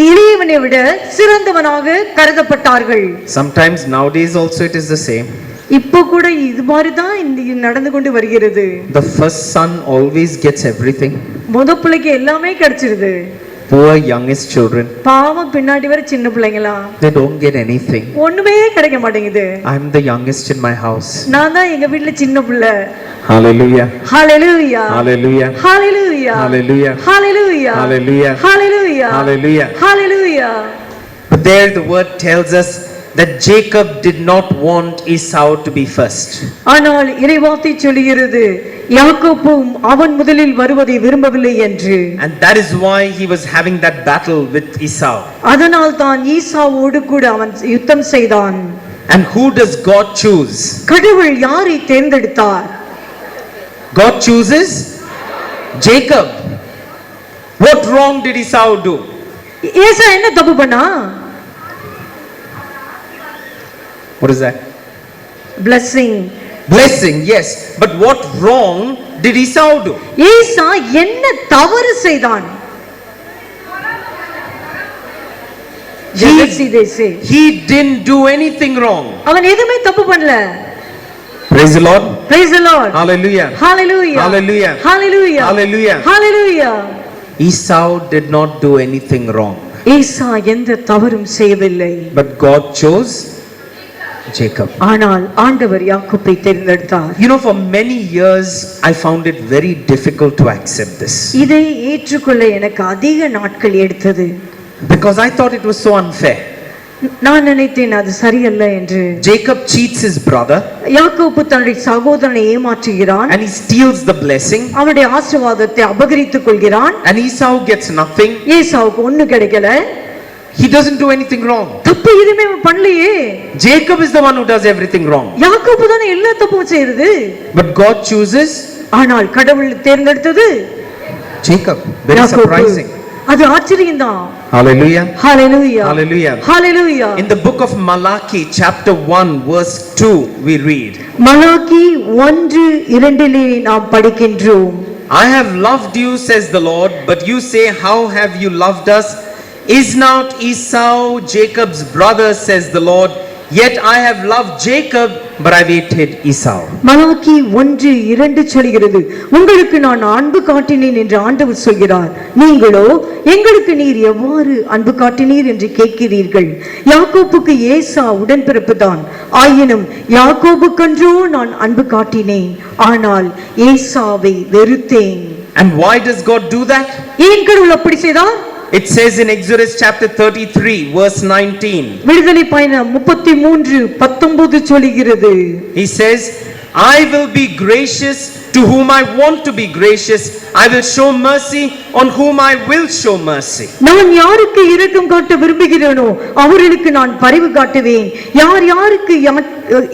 [SPEAKER 2] இளையவனை விட சிறந்தவனாக கருதப்பட்டார்கள்.
[SPEAKER 1] Sometimes nowadays also it is the same.
[SPEAKER 2] இப்போ கூட இது மாதிரி தான் நடந்து கொண்டு வருகிறது.
[SPEAKER 1] The first son always gets everything.
[SPEAKER 2] முத பிள்ளைக்கு எல்லாமே கிடைச்சிருது.
[SPEAKER 1] poor youngest children,
[SPEAKER 2] பாவம் பின்னாடி வர சின்ன பிள்ளைங்களா,
[SPEAKER 1] they don't get anything.
[SPEAKER 2] ஒண்ணுமே கிடைக்க மாட்டேங்குது.
[SPEAKER 1] I'm the youngest in my house.
[SPEAKER 2] நான் தான் எங்க வீட்ல சின்ன பிள்ளை.
[SPEAKER 1] Hallelujah.
[SPEAKER 2] Hallelujah.
[SPEAKER 1] Hallelujah.
[SPEAKER 2] Hallelujah.
[SPEAKER 1] Hallelujah.
[SPEAKER 2] Hallelujah.
[SPEAKER 1] Hallelujah.
[SPEAKER 2] Hallelujah.
[SPEAKER 1] Hallelujah.
[SPEAKER 2] Hallelujah.
[SPEAKER 1] But there the word tells us that Jacob did not want Esau to be first.
[SPEAKER 2] ஆனால் இறைவார்த்தை சொல்கிறது யாக்கோபும் அவன் முதலில் வருவதை விரும்பவில்லை என்று.
[SPEAKER 1] And that is why he was having that battle with Esau.
[SPEAKER 2] அதனால் தான் ஈசாவோடு கூட அவன் யுத்தம் செய்தான்.
[SPEAKER 1] And who does God choose?
[SPEAKER 2] கடவுள் யாரை தேர்ந்தெடுத்தார்?
[SPEAKER 1] God chooses Jacob. What wrong did Esau do?
[SPEAKER 2] ஏசா என்ன தப்பு பண்ணா?
[SPEAKER 1] What is that?
[SPEAKER 2] Blessing.
[SPEAKER 1] Blessing, yes. But what wrong did Esau do?
[SPEAKER 2] ஏசா என்ன தவறு செய்தான்?
[SPEAKER 1] He didn't do anything wrong.
[SPEAKER 2] அவன் எதுமே தப்பு பண்ணல.
[SPEAKER 1] Praise the Lord.
[SPEAKER 2] Praise the Lord.
[SPEAKER 1] Hallelujah.
[SPEAKER 2] Hallelujah.
[SPEAKER 1] Hallelujah.
[SPEAKER 2] Hallelujah.
[SPEAKER 1] Hallelujah.
[SPEAKER 2] Hallelujah.
[SPEAKER 1] Esau did not do anything wrong.
[SPEAKER 2] ஏசா எந்த தவறும் செய்யவில்லை.
[SPEAKER 1] But God chose Jacob.
[SPEAKER 2] ஆனால் ஆண்டவர் யாக்கோபை தேர்ந்தெடுத்தார்.
[SPEAKER 1] You know, for many years I found it very difficult to accept this.
[SPEAKER 2] இதை ஏற்றுக்கொள்ள எனக்கு அதிக நாட்கள் எடுத்தது.
[SPEAKER 1] Because I thought it was so unfair.
[SPEAKER 2] நான் நினைத்தேன் அது சரியல்ல என்று.
[SPEAKER 1] Jacob cheats his brother.
[SPEAKER 2] யாக்கோபு தன்னுடைய சகோதரனை ஏமாற்றுகிறான்.
[SPEAKER 1] And he steals the blessing.
[SPEAKER 2] அவருடைய ஆசீர்வாதத்தை அபகரித்துக் கொள்கிறான்.
[SPEAKER 1] And Esau gets nothing.
[SPEAKER 2] ஏசாவுக்கு ஒண்ணும் கிடைக்கல.
[SPEAKER 1] He doesn't do anything wrong.
[SPEAKER 2] தப்பு எதுமே பண்ணலையே.
[SPEAKER 1] Jacob is the one who does everything wrong.
[SPEAKER 2] யாக்கோபு தான் எல்லா தப்பும் செய்யுது.
[SPEAKER 1] But God chooses.
[SPEAKER 2] ஆனால் கடவுள் தேர்ந்தெடுத்தது
[SPEAKER 1] Jacob. Very surprising.
[SPEAKER 2] அது ஆச்சரியம்தான்.
[SPEAKER 1] Hallelujah.
[SPEAKER 2] Hallelujah.
[SPEAKER 1] Hallelujah.
[SPEAKER 2] Hallelujah.
[SPEAKER 1] In the book of Malachi chapter 1 verse 2 we read.
[SPEAKER 2] Malachi 1:2 நாம் படிக்கின்றோம்.
[SPEAKER 1] I have loved you, says the Lord, but you say, how have you loved us? Is not Esau Jacob's brother, says the Lord? Yet I have loved Jacob, but I hated Esau.
[SPEAKER 2] Malachi 1:2 சொல்கிறது, உங்களுக்கு நான் அன்பு காட்டினேன் என்று ஆண்டவர் சொல்கிறார். நீங்களோ எங்களுக்கு நீர் எவ்வாறு அன்பு காட்டினீர் என்று கேட்கிறீர்கள். யாக்கோபுக்கு ஏசா உடன்பிறப்பு தான், ஆயினும் யாக்கோபுக்கென்றோ நான் அன்பு காட்டினேன், ஆனால் ஏசாவை வெறுத்தேன்.
[SPEAKER 1] And why does God do that?
[SPEAKER 2] ஏன் கடவுள் அப்படி செய்தார்?
[SPEAKER 1] It says in Exodus chapter 33 verse 19.
[SPEAKER 2] விடுதலை பயணம் 33:19 சொல்கிறது.
[SPEAKER 1] He says, I will be gracious to whom I want to be gracious. I will show mercy on whom I will show mercy.
[SPEAKER 2] நான் யாருக்கு இரக்கம் காட்ட விரும்புகிறேனோ அவர்களுக்கு நான் பரிவு காட்டுவேன். யார் யாருக்கு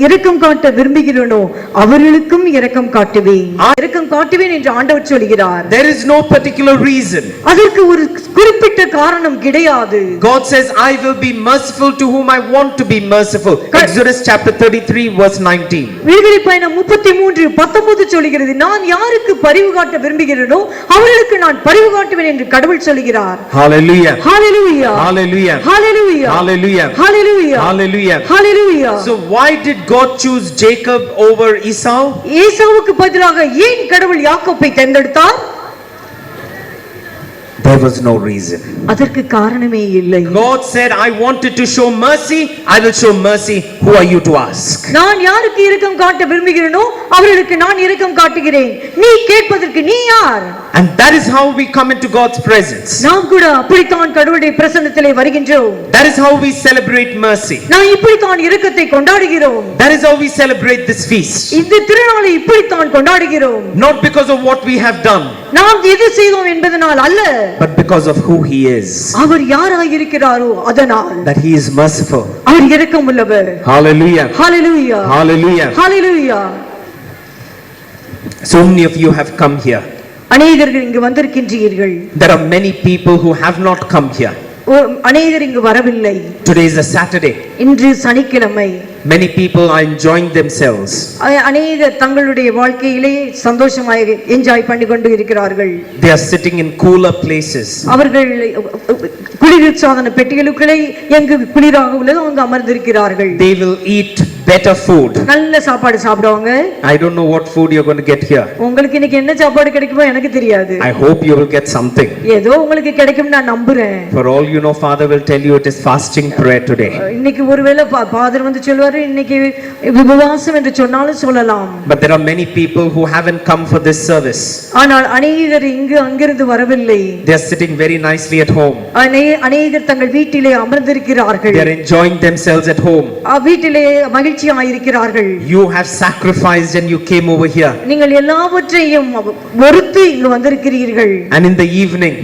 [SPEAKER 2] இரக்கம் காட்ட விரும்புகிறேனோ அவர்களுக்கும் இரக்கம் காட்டுவேன். இரக்கம் காட்டுவேன் என்று ஆண்டவர் சொல்கிறார்.
[SPEAKER 1] There is no particular reason.
[SPEAKER 2] அதற்கு ஒரு குறிப்பிட்ட காரணம் கிடையாது.
[SPEAKER 1] God says, I will be merciful to whom I want to be merciful. Exodus chapter 33 verse 19.
[SPEAKER 2] விடுதலை பயணம் 33:19 சொல்கிறது, நான் யாருக்கு பரிவு காட்ட விரும்புகிறேனோ அவர்களுக்கு நான் பரிவு காட்டுவேன் என்று கடவுள் சொல்கிறார்.
[SPEAKER 1] Hallelujah.
[SPEAKER 2] Hallelujah.
[SPEAKER 1] Hallelujah.
[SPEAKER 2] Hallelujah.
[SPEAKER 1] Hallelujah.
[SPEAKER 2] Hallelujah.
[SPEAKER 1] Hallelujah.
[SPEAKER 2] Hallelujah.
[SPEAKER 1] So why did God choose Jacob over Esau?
[SPEAKER 2] ஏசாவுக்கு பதிலாக ஏன் கடவுள் யாக்கோபை தேர்ந்தெடுத்தார்?
[SPEAKER 1] There was no reason.
[SPEAKER 2] அதற்கு காரணமே இல்லை.
[SPEAKER 1] God said, I wanted to show mercy, I will show mercy. Who are you to ask?
[SPEAKER 2] நான் யாருக்கு இரக்கம் காட்ட விரும்புகிறேனோ அவர்களுக்கு நான் இரக்கம் காட்டுகிறேன். நீ கேட்பதற்கு நீ யார்?
[SPEAKER 1] And that is how we come into God's presence.
[SPEAKER 2] நாம் கூட அப்படித்தான் கடவுளுடைய பிரசன்னத்திலே வருகின்றோம்.
[SPEAKER 1] That is how we celebrate mercy.
[SPEAKER 2] நாம் இப்படித்தான் இரக்கத்தை கொண்டாடுகிறோம்.
[SPEAKER 1] That is how we celebrate this feast.
[SPEAKER 2] இந்த திருநாளை இப்படித்தான் கொண்டாடுகிறோம்.
[SPEAKER 1] Not because of what we have done.
[SPEAKER 2] நாம் எது செய்தோம் என்பதனால் அல்ல.
[SPEAKER 1] But because of who he is.
[SPEAKER 2] அவர் யாராய் இருக்கிறாரோ அதனால்.
[SPEAKER 1] That he is merciful.
[SPEAKER 2] Our இரக்கமுள்ளவர்.
[SPEAKER 1] Hallelujah.
[SPEAKER 2] Hallelujah.
[SPEAKER 1] Hallelujah.
[SPEAKER 2] Hallelujah.
[SPEAKER 1] So many of you have come here.
[SPEAKER 2] அநேகர்கள் இங்கு வந்திருக்கின்றீர்கள்.
[SPEAKER 1] There are many people who have not come here.
[SPEAKER 2] அநேகர் இங்கு வரவில்லை.
[SPEAKER 1] Today is a Saturday.
[SPEAKER 2] இன்று சனிக்கிழமை.
[SPEAKER 1] Many people are enjoying themselves.
[SPEAKER 2] அநேகர் தங்களுடைய வாழ்க்கையிலே சந்தோஷமாக என்ஜாய் பண்ணி கொண்டு இருக்கிறார்கள்.
[SPEAKER 1] They are sitting in cooler places.
[SPEAKER 2] அவர்கள் குளிர்சாதன பெட்டிகளுக்குள்ளே எங்கு குளிராக உள்ளதோ அங்கு அமர்ந்திருக்கிறார்கள்.
[SPEAKER 1] They will eat better food.
[SPEAKER 2] நல்ல சாப்பாடு சாப்பிடுவாங்க.
[SPEAKER 1] I don't know what food you're going to get here.
[SPEAKER 2] உங்களுக்கு இன்னைக்கு என்ன சாப்பாடு கிடைக்குமோ எனக்கு தெரியாது.
[SPEAKER 1] I hope you will get something.
[SPEAKER 2] ஏதோ உங்களுக்கு கிடைக்கும் நான் நம்புறேன்.
[SPEAKER 1] For all you know, Father will tell you it is fasting prayer today.
[SPEAKER 2] இன்னைக்கு ஒருவேளை ஃாதர் வந்து சொல்வாரு இன்னைக்கு உபவாசம் என்று சொன்னாலும் சொல்லலாம்.
[SPEAKER 1] But there are many people who haven't come for this service.
[SPEAKER 2] ஆனால் அநேகர் இங்கு அங்கிருந்து வரவில்லை.
[SPEAKER 1] They are sitting very nicely at home.
[SPEAKER 2] அநேகர் தங்கள் வீட்டிலே அமர்ந்திருக்கிறார்கள்.
[SPEAKER 1] They are enjoying themselves at home.
[SPEAKER 2] வீட்டிலே மகிழ்ச்சியாக இருக்கிறார்கள்.
[SPEAKER 1] You have sacrificed and you came over here.
[SPEAKER 2] நீங்கள் எல்லாவற்றையும் பொறுத்து இங்கு வந்திருக்கிறீர்கள்.
[SPEAKER 1] And in the evening,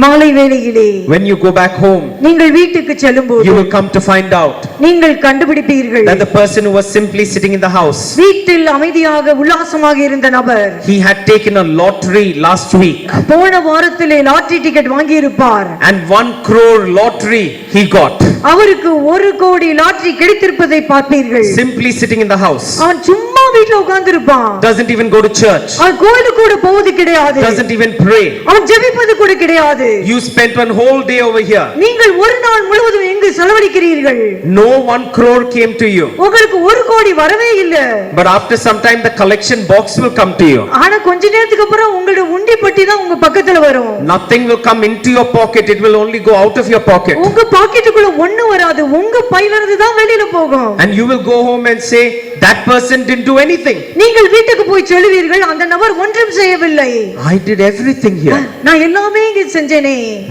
[SPEAKER 2] மாலை வேளையிலே
[SPEAKER 1] when you go back home,
[SPEAKER 2] நீங்கள் வீட்டுக்கு செல்லும்போது
[SPEAKER 1] you will come to find out
[SPEAKER 2] நீங்கள் கண்டுபிடிப்பீர்கள்
[SPEAKER 1] that the person who was simply sitting in the house,
[SPEAKER 2] வீட்டில் அமைதியாக உல்லாசமாக இருந்த நபர்,
[SPEAKER 1] he had taken a lottery last week
[SPEAKER 2] போன வாரத்திலே லாட்டரி டிக்கெட் வாங்கி இருப்பார்.
[SPEAKER 1] and 1 crore lottery he got,
[SPEAKER 2] அவருக்கு 1 கோடி லாட்டரி கிடைத்திருப்பதை பார்ப்பீர்கள்.
[SPEAKER 1] simply sitting in the house,
[SPEAKER 2] அவன் சும்மா வீட்டில் உட்கார்ந்து இருப்பான்.
[SPEAKER 1] doesn't even go to church,
[SPEAKER 2] அவன் கோயிலுக்கு கூட போவது கிடையாது.
[SPEAKER 1] doesn't even pray.
[SPEAKER 2] அவன் ஜெபிப்பது கூட கிடையாது.
[SPEAKER 1] You spent one whole day over here.
[SPEAKER 2] நீங்கள் ஒரு நாள் முழுவதும் எங்கு செலவழிக்கிறீர்கள்?
[SPEAKER 1] No 1 crore came to you.
[SPEAKER 2] உங்களுக்கு 1 கோடி வரவே இல்ல.
[SPEAKER 1] But after some time the collection box will come to you.
[SPEAKER 2] ஆனா கொஞ்ச நேரத்துக்கு அப்புறம் உங்களுடைய உண்டி பெட்டி தான் உங்க பக்கத்துல வரும்.
[SPEAKER 1] Nothing will come into your pocket, it will only go out of your pocket.
[SPEAKER 2] உங்க பாக்கெட்டுக்குள்ள ஒண்ணு வராது, உங்க பையில இருந்து தான் வெளியில போகும்.
[SPEAKER 1] And you will go home and say that person didn't do anything.
[SPEAKER 2] நீங்கள் வீட்டுக்கு போய் சொல்வீர்கள் அந்த நபர் ஒன்றும் செய்யவில்லை.
[SPEAKER 1] I did everything here.
[SPEAKER 2] நான் எல்லாமே இங்க செஞ்சேனே.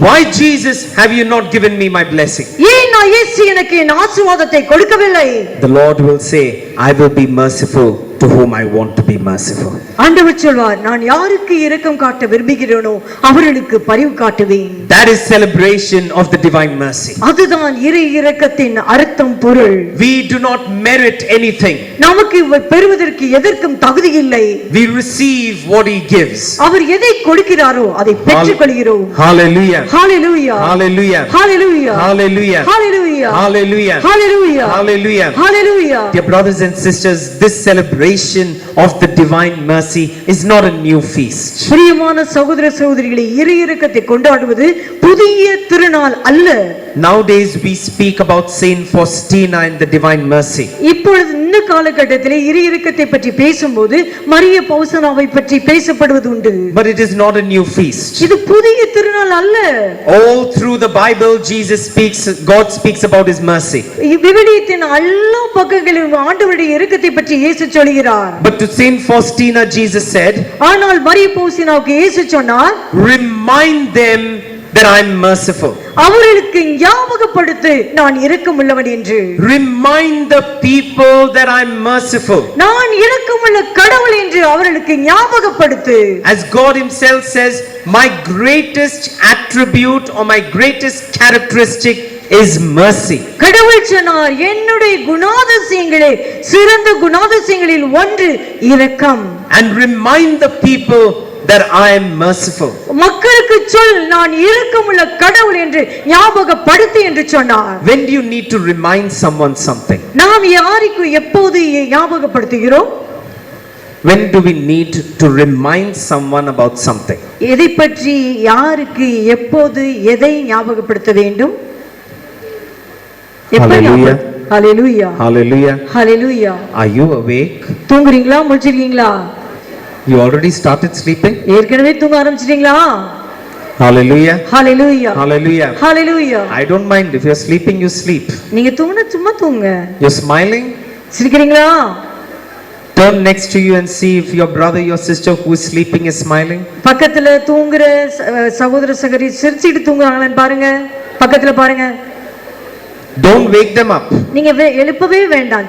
[SPEAKER 1] Why Jesus have you not given me my blessing?
[SPEAKER 2] ஏன் நான் இயேசு எனக்கு என் ஆசீர்வாதத்தை கொடுக்கவில்லை?
[SPEAKER 1] The Lord will say, I will be merciful to whom I want to be merciful.
[SPEAKER 2] ஆண்டவர் சொல்வார் நான் யாருக்கு இரக்கம் காட்ட விரும்புகிறேனோ அவர்களுக்கு பரிவு காட்டுவேன்.
[SPEAKER 1] That is celebration of the divine mercy.
[SPEAKER 2] அதுதான் இறை இரக்கத்தின் அர்த்தம் பொருள்.
[SPEAKER 1] We do not merit anything.
[SPEAKER 2] நமக்கு பெறுவதற்கு எதற்கும் தகுதி இல்லை.
[SPEAKER 1] We receive what he gives.
[SPEAKER 2] அவர் எதை கொடுக்கிறாரோ அதை பெற்றுக்கொள்கிறோம்.
[SPEAKER 1] Hallelujah.
[SPEAKER 2] Hallelujah.
[SPEAKER 1] Hallelujah.
[SPEAKER 2] Hallelujah.
[SPEAKER 1] Hallelujah.
[SPEAKER 2] Hallelujah.
[SPEAKER 1] Hallelujah.
[SPEAKER 2] Hallelujah.
[SPEAKER 1] Hallelujah.
[SPEAKER 2] Hallelujah.
[SPEAKER 1] Dear brothers and sisters, this celebration of the divine mercy is not a new feast.
[SPEAKER 2] பிரியமான சகோதர சகோதரிகளே, இறை இரக்கத்தை கொண்டாடுவது புதிய திருநாள் அல்ல.
[SPEAKER 1] Nowadays we speak about Saint Faustina and the divine mercy.
[SPEAKER 2] இப்பொழுது இந்த காலகட்டத்திலே இறை இரக்கத்தை பற்றி பேசும்போது மரிய பௌசனாவை பற்றி பேசப்படுவது உண்டு.
[SPEAKER 1] But it is not a new feast.
[SPEAKER 2] இது புதிய திருநாள் அல்ல.
[SPEAKER 1] All through the Bible God speaks about his mercy.
[SPEAKER 2] விவிலியத்தின் எல்லா பக்கங்களிலும் ஆண்டவருடைய இரக்கத்தை பற்றி இயேசு சொல்கிறார்.
[SPEAKER 1] But to Saint Faustina Jesus said,
[SPEAKER 2] ஆனால் மரிய பௌசனாவுக்கு இயேசு சொன்னார்,
[SPEAKER 1] remind them that I am merciful.
[SPEAKER 2] அவர்களுக்கு ஞாபகப்படுத்து நான் இரக்கமுள்ளவன் என்று.
[SPEAKER 1] Remind the people that I am merciful.
[SPEAKER 2] நான் இரக்கமுள்ள கடவுள் என்று அவர்களுக்கு ஞாபகப்படுத்து.
[SPEAKER 1] As God himself says, my greatest attribute or my greatest characteristic is mercy.
[SPEAKER 2] கடவுள் சொன்னார் என்னுடைய குணாதிசயங்களே சிறந்த குணாதிசயங்களில் ஒன்று இரக்கம்.
[SPEAKER 1] And remind the people that I am merciful.
[SPEAKER 2] மக்களுக்கு சொல் நான் இரக்கமுள்ள கடவுள் என்று ஞாபகப்படுத்து என்று சொன்னார்.
[SPEAKER 1] When do you need to remind someone something?
[SPEAKER 2] நாம் யாருக்கு எப்போது ஞாபகப்படுத்துகிறோம்?
[SPEAKER 1] When do we need to remind someone about something?
[SPEAKER 2] எதை பற்றி யாருக்கு எப்போது எதை ஞாபகப்படுத்த வேண்டும்?
[SPEAKER 1] Hallelujah.
[SPEAKER 2] Hallelujah.
[SPEAKER 1] Hallelujah.
[SPEAKER 2] Hallelujah.
[SPEAKER 1] Are you awake?
[SPEAKER 2] தூங்குறீங்களா முழிச்சிருக்கீங்களா?
[SPEAKER 1] You already started sleeping?
[SPEAKER 2] ஏற்கனவே தூங்க ஆரம்பிச்சிட்டீங்களா?
[SPEAKER 1] Hallelujah.
[SPEAKER 2] Hallelujah.
[SPEAKER 1] Hallelujah.
[SPEAKER 2] Hallelujah.
[SPEAKER 1] I don't mind if you're sleeping, you sleep.
[SPEAKER 2] நீங்க தூங்குனா சும்மா தூங்க.
[SPEAKER 1] You're smiling?
[SPEAKER 2] சிரிக்கிறீங்களா?
[SPEAKER 1] Turn next to you and see if your brother, your sister who is sleeping is smiling.
[SPEAKER 2] பக்கத்துல தூங்குற சகோதர சகோதரி சிரிச்சிட்டு தூங்குறாங்களான்னு பாருங்க. பக்கத்துல பாருங்க.
[SPEAKER 1] Don't wake them up.
[SPEAKER 2] நீங்க எழுப்பவே வேண்டாம்.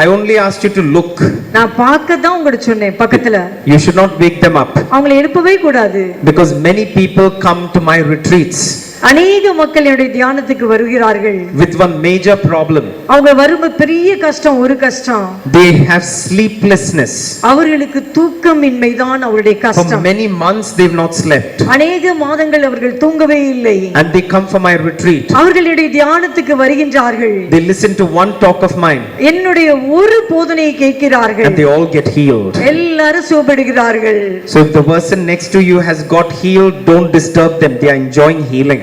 [SPEAKER 1] I only asked you to look.
[SPEAKER 2] நான் பார்க்க தான் உங்களுக்கு சொன்னேன் பக்கத்துல.
[SPEAKER 1] You should not wake them up.
[SPEAKER 2] அவங்களை எழுப்பவே கூடாது.
[SPEAKER 1] Because many people come to my retreats
[SPEAKER 2] அநேக மக்கள் என்னுடைய தியானத்துக்கு வருகிறார்கள்
[SPEAKER 1] with one major problem.
[SPEAKER 2] அவங்க வரும் பெரிய கஷ்டம் ஒரு கஷ்டம்.
[SPEAKER 1] They have sleeplessness.
[SPEAKER 2] அவர்களுக்கு தூக்கமின்மை தான் அவருடைய கஷ்டம்.
[SPEAKER 1] For many months they have not slept.
[SPEAKER 2] அநேக மாதங்கள் அவர்கள் தூங்கவே இல்லை.
[SPEAKER 1] And they come for my retreat.
[SPEAKER 2] அவர்களுடைய தியானத்துக்கு வருகின்றார்கள்.
[SPEAKER 1] They listen to one talk of mine.
[SPEAKER 2] என்னுடைய ஒரு போதனையை கேட்கிறார்கள்.
[SPEAKER 1] And they all get healed.
[SPEAKER 2] எல்லாரும் சுகப்படுகிறார்கள்.
[SPEAKER 1] So if the person next to you has got healed, don't disturb them. They are enjoying healing.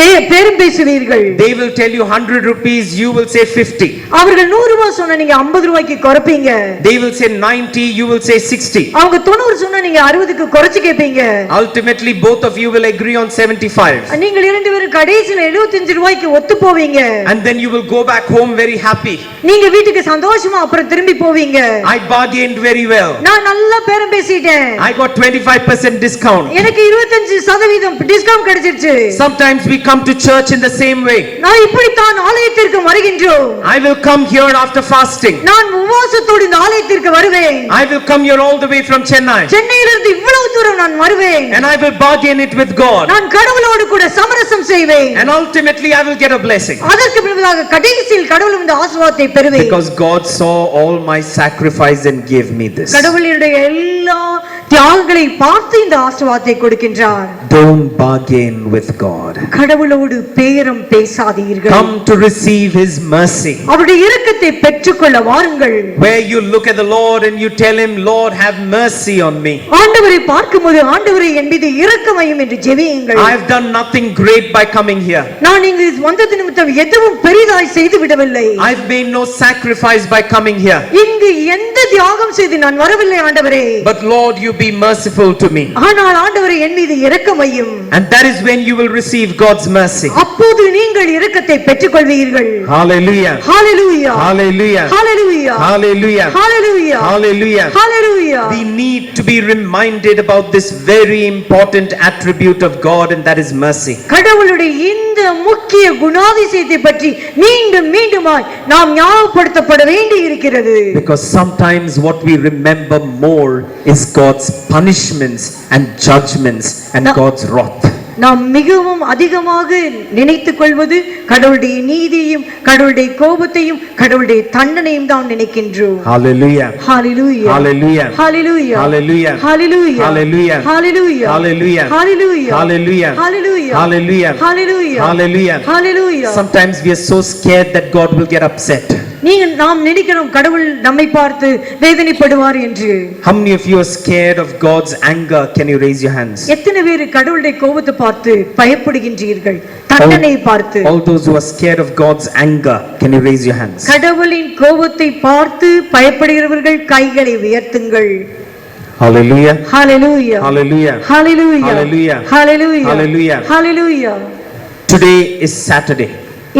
[SPEAKER 2] பேரம் பேசுவீர்கள்.
[SPEAKER 1] They will tell you 100 rupees, you will say 50.
[SPEAKER 2] அவர்கள் 100 ரூபாய் சொன்னா நீங்க 50 ரூபாய்க்கு குறைப்பீங்க.
[SPEAKER 1] They will say 90, you will say 60.
[SPEAKER 2] அவங்க 90 சொன்னா நீங்க 60க்கு குறைச்சு கேப்பீங்க.
[SPEAKER 1] Ultimately both of you will agree on 75.
[SPEAKER 2] நீங்கள் இரண்டு பேரும் கடைசில 75 ரூபாய்க்கு ஒத்து போவீங்க.
[SPEAKER 1] And then you will go back home very happy.
[SPEAKER 2] நீங்க வீட்டுக்கு சந்தோஷமா அப்புறம் திரும்பி போவீங்க.
[SPEAKER 1] I bargained very well.
[SPEAKER 2] நான் நல்லா பேரம் பேசிட்டேன்.
[SPEAKER 1] I got 25% discount.
[SPEAKER 2] எனக்கு 25% டிஸ்கவுண்ட் கிடைச்சிருச்சு.
[SPEAKER 1] Sometimes we come to church in the same way.
[SPEAKER 2] நான் இப்படி தான் ஆலயத்திற்கு வருகின்றோம்.
[SPEAKER 1] I will come here after fasting.
[SPEAKER 2] நான் உபவாசத்தோடு இந்த ஆலயத்திற்கு வருவேன்.
[SPEAKER 1] I will come here all the way from Chennai.
[SPEAKER 2] சென்னையிலிருந்து இவ்வளவு தூரம் நான் வருவேன்.
[SPEAKER 1] And I will bargain it with God.
[SPEAKER 2] நான் கடவுளோடு கூட சமரசம் செய்வேன்.
[SPEAKER 1] And ultimately I will get a blessing.
[SPEAKER 2] அதற்கு பிறகு கடைசியில் கடவுள் இந்த ஆசீர்வாதத்தை பெறுவேன்.
[SPEAKER 1] Because God saw all my sacrifice and gave me this.
[SPEAKER 2] கடவுளுடைய எல்லா தியாகங்களை பார்த்து இந்த ஆசீர்வாதத்தை கொடுக்கின்றார்.
[SPEAKER 1] Don't bargain with God.
[SPEAKER 2] கடவுளோடு பேரம் பேசாதீர்கள்.
[SPEAKER 1] Come to receive his mercy.
[SPEAKER 2] அவருடைய இரக்கத்தை பெற்றுக்கொள்ள வாருங்கள்.
[SPEAKER 1] Where you look at the Lord and you tell him, Lord, have mercy on me.
[SPEAKER 2] ஆண்டவரை பார்க்கும்போது ஆண்டவரே என் மீது இரக்கமையும் என்று ஜெபியுங்கள்.
[SPEAKER 1] I have done nothing great by coming here.
[SPEAKER 2] நான் இங்கு வந்தது நிமித்தம் எதுவும் பெரிதாய் செய்து விடவில்லை.
[SPEAKER 1] I have made no sacrifice by coming here.
[SPEAKER 2] இங்கு எந்த தியாகம் செய்து நான் வரவில்லை ஆண்டவரே.
[SPEAKER 1] But Lord, you be merciful to me.
[SPEAKER 2] ஆனால் ஆண்டவரே என் மீது இரக்கமையும்.
[SPEAKER 1] And that is when you will receive God's mercy.
[SPEAKER 2] அப்போது நீங்கள் இரக்கத்தை பெற்றுக்கொள்வீர்கள்.
[SPEAKER 1] Hallelujah.
[SPEAKER 2] Hallelujah.
[SPEAKER 1] Hallelujah.
[SPEAKER 2] Hallelujah.
[SPEAKER 1] Hallelujah.
[SPEAKER 2] Hallelujah.
[SPEAKER 1] Hallelujah.
[SPEAKER 2] Hallelujah.
[SPEAKER 1] We need to be reminded about this very important attribute of God, and that is mercy.
[SPEAKER 2] கடவுளுடைய இந்த முக்கிய குணாதிசயத்தை பற்றி மீண்டும் மீண்டுமாய் நாம் ஞாபகப்படுத்தப்பட வேண்டி இருக்கிறது.
[SPEAKER 1] Because sometimes what we remember more is God's punishments and judgments and God's wrath.
[SPEAKER 2] நாம் மிகவும் அதிகமாக நினைத்துக் கொள்வது கடவுளுடைய நீதியையும் கடவுளுடைய கோபத்தையும் கடவுளுடைய தண்டனையும் தான் நினைக்கின்றோம்.
[SPEAKER 1] Hallelujah.
[SPEAKER 2] Hallelujah.
[SPEAKER 1] Hallelujah.
[SPEAKER 2] Hallelujah.
[SPEAKER 1] Hallelujah.
[SPEAKER 2] Hallelujah.
[SPEAKER 1] Hallelujah.
[SPEAKER 2] Hallelujah.
[SPEAKER 1] Hallelujah.
[SPEAKER 2] Hallelujah.
[SPEAKER 1] Hallelujah.
[SPEAKER 2] Hallelujah.
[SPEAKER 1] Hallelujah.
[SPEAKER 2] Hallelujah.
[SPEAKER 1] Hallelujah.
[SPEAKER 2] Hallelujah.
[SPEAKER 1] Sometimes we are so scared that God will get upset.
[SPEAKER 2] நாம் நினைக்கிறோம் கடவுள் நம்மை பார்த்து வேதனைப்படுவார் என்று.
[SPEAKER 1] How many of you are scared of God's anger? Can you raise your hands?
[SPEAKER 2] எத்தனை பேர் கடவுளுடைய கோபத்தை பார்த்து பயப்படுகின்றீர்கள்? தண்டனை பார்த்து.
[SPEAKER 1] All those who are scared of God's anger, can you raise your hands?
[SPEAKER 2] கடவுளின் கோபத்தை பார்த்து பயப்படுகிறவர்கள் கைகளை உயர்த்துங்கள்.
[SPEAKER 1] Hallelujah.
[SPEAKER 2] Hallelujah.
[SPEAKER 1] Hallelujah.
[SPEAKER 2] Hallelujah.
[SPEAKER 1] Hallelujah.
[SPEAKER 2] Hallelujah.
[SPEAKER 1] Hallelujah.
[SPEAKER 2] Hallelujah.
[SPEAKER 1] Today is Saturday.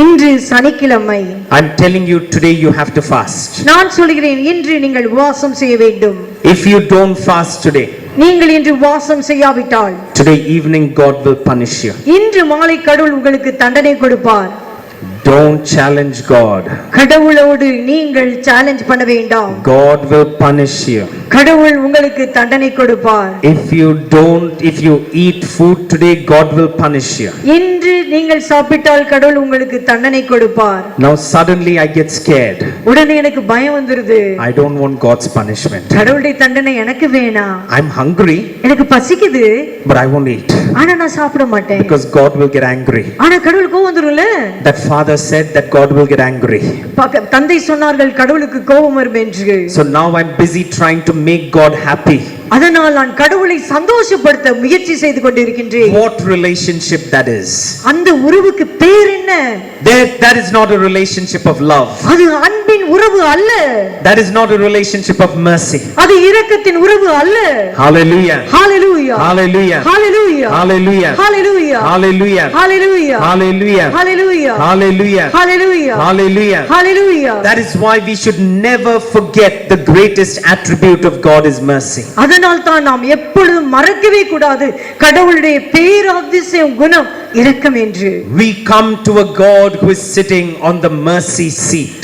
[SPEAKER 2] இன்று சனிக்கிழமை.
[SPEAKER 1] I'm telling you, today you have to fast.
[SPEAKER 2] நான் சொல்கிறேன் இன்று நீங்கள் உபவாசம் செய்ய வேண்டும்.
[SPEAKER 1] If you don't fast today,
[SPEAKER 2] நீங்கள் இன்று உபவாசம் செய்யாவிட்டால்
[SPEAKER 1] today evening God will punish you.
[SPEAKER 2] இன்று மாலை கடவுள் உங்களுக்கு தண்டனை கொடுப்பார்.
[SPEAKER 1] Don't challenge God.
[SPEAKER 2] கடவுளோடு நீங்கள் சேலஞ்ச் பண்ண வேண்டாம்.
[SPEAKER 1] God will punish you.
[SPEAKER 2] கடவுள் உங்களுக்கு தண்டனை கொடுப்பார்.
[SPEAKER 1] If you eat food today, God will punish you.
[SPEAKER 2] இன்று நீங்கள் சாப்பிட்டால் கடவுள் உங்களுக்கு தண்டனை கொடுப்பார்.
[SPEAKER 1] Now suddenly I get scared.
[SPEAKER 2] உடனே எனக்கு பயம் வந்துருது.
[SPEAKER 1] I don't want God's punishment.
[SPEAKER 2] கடவுளுடைய தண்டனை எனக்கு வேணாம்.
[SPEAKER 1] I'm hungry,
[SPEAKER 2] எனக்கு பசிக்குது,
[SPEAKER 1] but I won't eat.
[SPEAKER 2] ஆனா நான் சாப்பிட மாட்டேன்.
[SPEAKER 1] Because God will get angry.
[SPEAKER 2] ஆனா கடவுள் கோபம் வந்துரும்ல.
[SPEAKER 1] That father said that God will get angry.
[SPEAKER 2] தந்தை சொன்னார்கள் கடவுளுக்கு கோபம் வரும் என்று.
[SPEAKER 1] So now I'm busy trying to make God happy.
[SPEAKER 2] அதனால் நான் கடவுளை சந்தோஷப்படுத்த முயற்சி செய்து கொண்டிருக்கின்றேன்.
[SPEAKER 1] What relationship that is?
[SPEAKER 2] அந்த உறவுக்கு பேர் என்ன?
[SPEAKER 1] That is not a relationship of love.
[SPEAKER 2] அது அன்பின் உறவு அல்ல.
[SPEAKER 1] That is not a relationship of mercy.
[SPEAKER 2] அது இரக்கத்தின் உறவு அல்ல.
[SPEAKER 1] Hallelujah.
[SPEAKER 2] Hallelujah.
[SPEAKER 1] Hallelujah.
[SPEAKER 2] Hallelujah.
[SPEAKER 1] Hallelujah.
[SPEAKER 2] Hallelujah.
[SPEAKER 1] Hallelujah.
[SPEAKER 2] Hallelujah.
[SPEAKER 1] Hallelujah.
[SPEAKER 2] Hallelujah.
[SPEAKER 1] Hallelujah.
[SPEAKER 2] Hallelujah.
[SPEAKER 1] Hallelujah.
[SPEAKER 2] Hallelujah.
[SPEAKER 1] That is why we should never forget the greatest attribute of God is mercy.
[SPEAKER 2] அதனால் தான் நாம் எப்பொழுதும் மறக்கவே கூடாது கடவுளுடைய பேரதிசயம் குணம் இரக்கம் என்று.
[SPEAKER 1] We come to a God who is sitting on the mercy seat.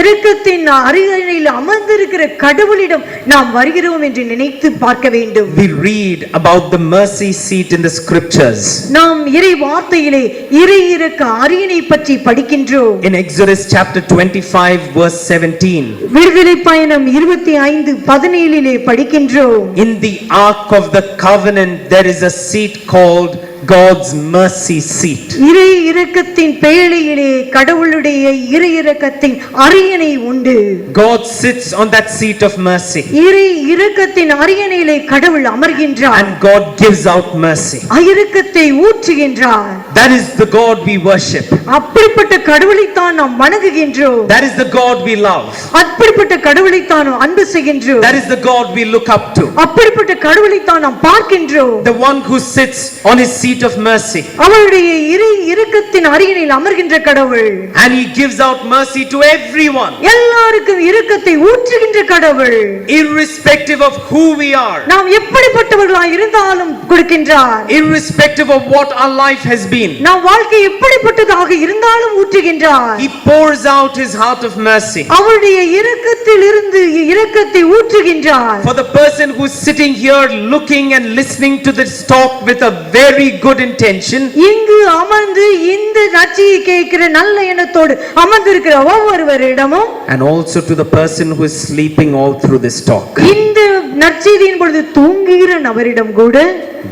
[SPEAKER 2] இரக்கத்தின் அரியணையில் அமர்ந்திருக்கிற கடவுளிடம் நாம் வருகிறோம் என்று நினைத்து பார்க்க வேண்டும்.
[SPEAKER 1] We read about the mercy seat in the scriptures.
[SPEAKER 2] நாம் இறை வார்த்தையிலே இறை இரக்க அரியணை பற்றி படிக்கின்றோம்.
[SPEAKER 1] In Exodus chapter 25 verse 17.
[SPEAKER 2] விடுதலை பயணம் 25:17 படிக்கின்றோம்.
[SPEAKER 1] In the ark of the covenant there is a seat called God's mercy seat.
[SPEAKER 2] இறை இரக்கத்தின் பேழையிலே கடவுளுடைய இறை இரக்கத்தின் அரியணை உண்டு.
[SPEAKER 1] God sits on that seat of mercy.
[SPEAKER 2] இறை இரக்கத்தின் அரியணையிலே கடவுள் அமர்கின்றார்.
[SPEAKER 1] And God gives out mercy.
[SPEAKER 2] இரக்கத்தை ஊற்றுகின்றார்.
[SPEAKER 1] That is the God we worship.
[SPEAKER 2] அப்படிப்பட்ட கடவுளைத்தான் நாம் வணங்குகின்றோம்.
[SPEAKER 1] That is the God we love.
[SPEAKER 2] அப்படிப்பட்ட கடவுளைத்தான் நாம் அன்பு செய்கின்றோம்.
[SPEAKER 1] That is the God we look up to.
[SPEAKER 2] அப்படிப்பட்ட கடவுளைத்தான் நாம் பார்க்கின்றோம்.
[SPEAKER 1] The one who sits on his seat of mercy.
[SPEAKER 2] அவருடைய இறை இரக்கத்தின் அரியணையில் அமர்கின்ற கடவுள்.
[SPEAKER 1] And he gives out mercy to everyone.
[SPEAKER 2] எல்லாருக்கும் இரக்கத்தை ஊற்றுகின்ற கடவுள்.
[SPEAKER 1] Irrespective of who we are.
[SPEAKER 2] நாம் எப்படிப்பட்டவர்களாய் இருந்தாலும் கொடுக்கின்றார்.
[SPEAKER 1] Irrespective of what our life has been.
[SPEAKER 2] நாம் வாழ்க்கை எப்படிப்பட்டதாக இருந்தாலும் ஊற்றுகின்றார்.
[SPEAKER 1] He pours out his heart of mercy.
[SPEAKER 2] அவருடைய இரக்கத்திலிருந்து இரக்கத்தை ஊற்றுகின்றார்.
[SPEAKER 1] For the person who is sitting here looking and listening to this talk with a very good intention.
[SPEAKER 2] இங்கு அமர்ந்து இந்த நற்செய்தியை கேட்கிற நல்ல எண்ணத்தோடு அமர்ந்திருக்கிற ஒவ்வொருவரிடமும்,
[SPEAKER 1] And also to the person who is sleeping all through this talk.
[SPEAKER 2] இந்த நற்செய்தியின் பொழுது தூங்குகிற நபரிடம் கூட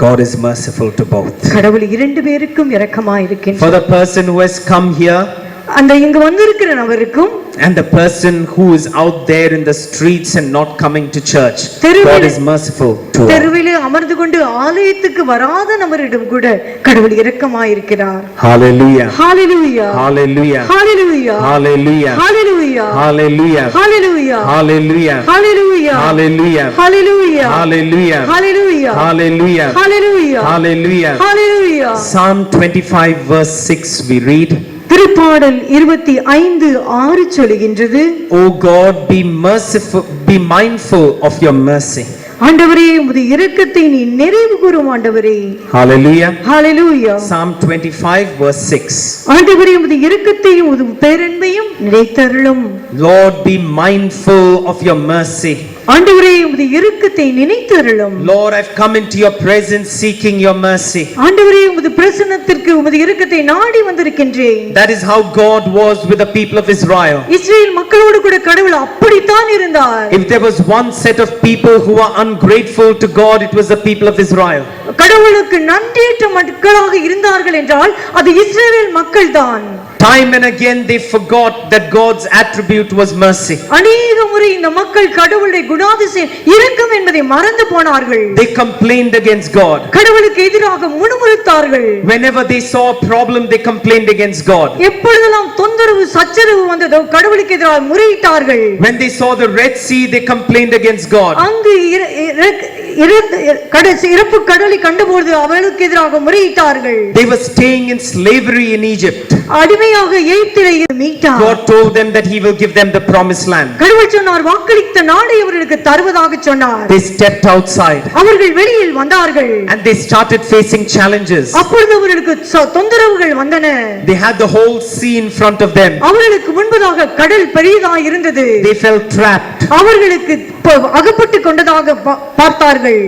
[SPEAKER 1] God is merciful to both.
[SPEAKER 2] கடவுள் இரண்டு பேருக்கும் இரக்கமாய் இருக்கின்றார்.
[SPEAKER 1] For the person who has come here
[SPEAKER 2] அந்த இங்கு வந்திருக்கிற நபருக்கும்,
[SPEAKER 1] and the person who is out there in the streets and not coming to church, God is merciful to all.
[SPEAKER 2] தெருவிலே அமர்ந்து கொண்டு ஆலயத்துக்கு வராத நபரிடம் கூட கடவுள் இரக்கமாய் இருக்கிறார்.
[SPEAKER 1] Hallelujah.
[SPEAKER 2] Hallelujah.
[SPEAKER 1] Hallelujah.
[SPEAKER 2] Hallelujah.
[SPEAKER 1] Hallelujah.
[SPEAKER 2] Hallelujah.
[SPEAKER 1] Hallelujah.
[SPEAKER 2] Hallelujah.
[SPEAKER 1] Hallelujah.
[SPEAKER 2] Hallelujah.
[SPEAKER 1] Hallelujah.
[SPEAKER 2] Hallelujah.
[SPEAKER 1] Hallelujah.
[SPEAKER 2] Hallelujah.
[SPEAKER 1] Hallelujah.
[SPEAKER 2] Hallelujah.
[SPEAKER 1] Hallelujah.
[SPEAKER 2] Hallelujah.
[SPEAKER 1] Psalm 25 verse 6 we read,
[SPEAKER 2] திருப்பாடல் 25:6 சொல்லுகின்றது,
[SPEAKER 1] O God, be merciful, be mindful of your mercy.
[SPEAKER 2] ஆண்டவரே உமது இரக்கத்தை நீ நிறைவு கூரும் ஆண்டவரே.
[SPEAKER 1] Hallelujah.
[SPEAKER 2] ஹalleluya.
[SPEAKER 1] Psalm 25 verse 6.
[SPEAKER 2] ஆண்டவரே உமது இரக்கத்தையும் உமது பேரன்பையும் நினைத்தருளும்.
[SPEAKER 1] Lord, be mindful of your mercy.
[SPEAKER 2] ஆண்டவரே உமது இரக்கத்தை நினைத்தருளும்.
[SPEAKER 1] Lord, I've come into your presence seeking your mercy.
[SPEAKER 2] ஆண்டவரே உமது பிரசன்னத்திற்கு உமது இரக்கத்தை நாடி வந்திருக்கின்றேன்.
[SPEAKER 1] That is how God was with the people of Israel.
[SPEAKER 2] இஸ்ரவேல் மக்களோடு கூட கடவுள் அப்படித்தான் இருந்தார்.
[SPEAKER 1] If there was one set of people who were ungrateful to God, it was the people of Israel.
[SPEAKER 2] கடவுளுக்கு நன்றியற்ற மக்களாக இருந்தார்கள் என்றால் அது இஸ்ரவேல் மக்கள்தான்.
[SPEAKER 1] Time and again they forgot that God's attribute was mercy.
[SPEAKER 2] அநேக முறை இந்த மக்கள் கடவுளுடைய குணாதிசயம் இரக்கம் என்பதை மறந்து போனார்கள்.
[SPEAKER 1] They complained against God.
[SPEAKER 2] கடவுளுக்கு எதிராக முணுமுணுத்தார்கள்.
[SPEAKER 1] Whenever they saw a problem, they complained against God.
[SPEAKER 2] எப்பொழுதெல்லாம் தொந்தரவு சச்சரவு வந்ததோ கடவுளுக்கு எதிராக முறையிட்டார்கள்.
[SPEAKER 1] When they saw the Red Sea, they complained against God.
[SPEAKER 2] அங்கு இறப்பு கடலை கண்டபோது அவளுக்கு எதிராக முறையிட்டார்கள்.
[SPEAKER 1] They were staying in slavery in Egypt.
[SPEAKER 2] அடிமையாக எகிப்திலே மீட்டார்.
[SPEAKER 1] God told them that he will give them the promised land.
[SPEAKER 2] கடவுள் சொன்னார் வாக்களித்த நாடை அவர்களுக்கு தருவதாக சொன்னார்.
[SPEAKER 1] They stepped outside.
[SPEAKER 2] அவர்கள் வெளியில் வந்தார்கள்.
[SPEAKER 1] And they started facing challenges.
[SPEAKER 2] அப்பொழுது அவர்களுக்கு தொந்தரவுகள் வந்தன.
[SPEAKER 1] They had the whole sea in front of them.
[SPEAKER 2] அவர்களுக்கு முன்பதாக கடல் பெரியதாக இருந்தது.
[SPEAKER 1] They felt trapped.
[SPEAKER 2] அவர்களுக்கு அகப்பட்டு கொண்டதாக பார்த்தார்கள்.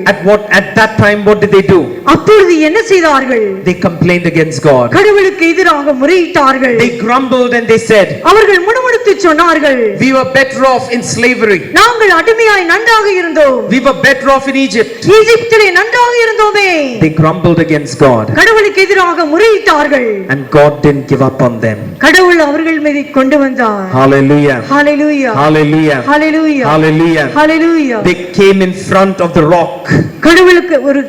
[SPEAKER 1] At that time what did they do?
[SPEAKER 2] அப்பொழுது என்ன செய்தார்கள்?
[SPEAKER 1] They complained against God.
[SPEAKER 2] கடவுளுக்கு எதிராக முறையிட்டார்கள்.
[SPEAKER 1] They grumbled and they said,
[SPEAKER 2] அவர்கள் முணுமுணுத்து சொன்னார்கள்,
[SPEAKER 1] we were better off in slavery.
[SPEAKER 2] நாங்கள் அடிமையாய் நன்றாக இருந்தோம்.
[SPEAKER 1] We were better off in Egypt.
[SPEAKER 2] எகிப்திலே நன்றாக இருந்தோமே.
[SPEAKER 1] They grumbled against God.
[SPEAKER 2] கடவுளுக்கு எதிராக முறையிட்டார்கள்.
[SPEAKER 1] And God didn't give up on them.
[SPEAKER 2] கடவுள் அவர்கள் மீது கொண்டு வந்தார்.
[SPEAKER 1] Hallelujah.
[SPEAKER 2] Hallelujah.
[SPEAKER 1] Hallelujah.
[SPEAKER 2] Hallelujah.
[SPEAKER 1] Hallelujah.
[SPEAKER 2] Hallelujah.
[SPEAKER 1] They came in front of the rock.
[SPEAKER 2] கடவுளுக்கு ஒரு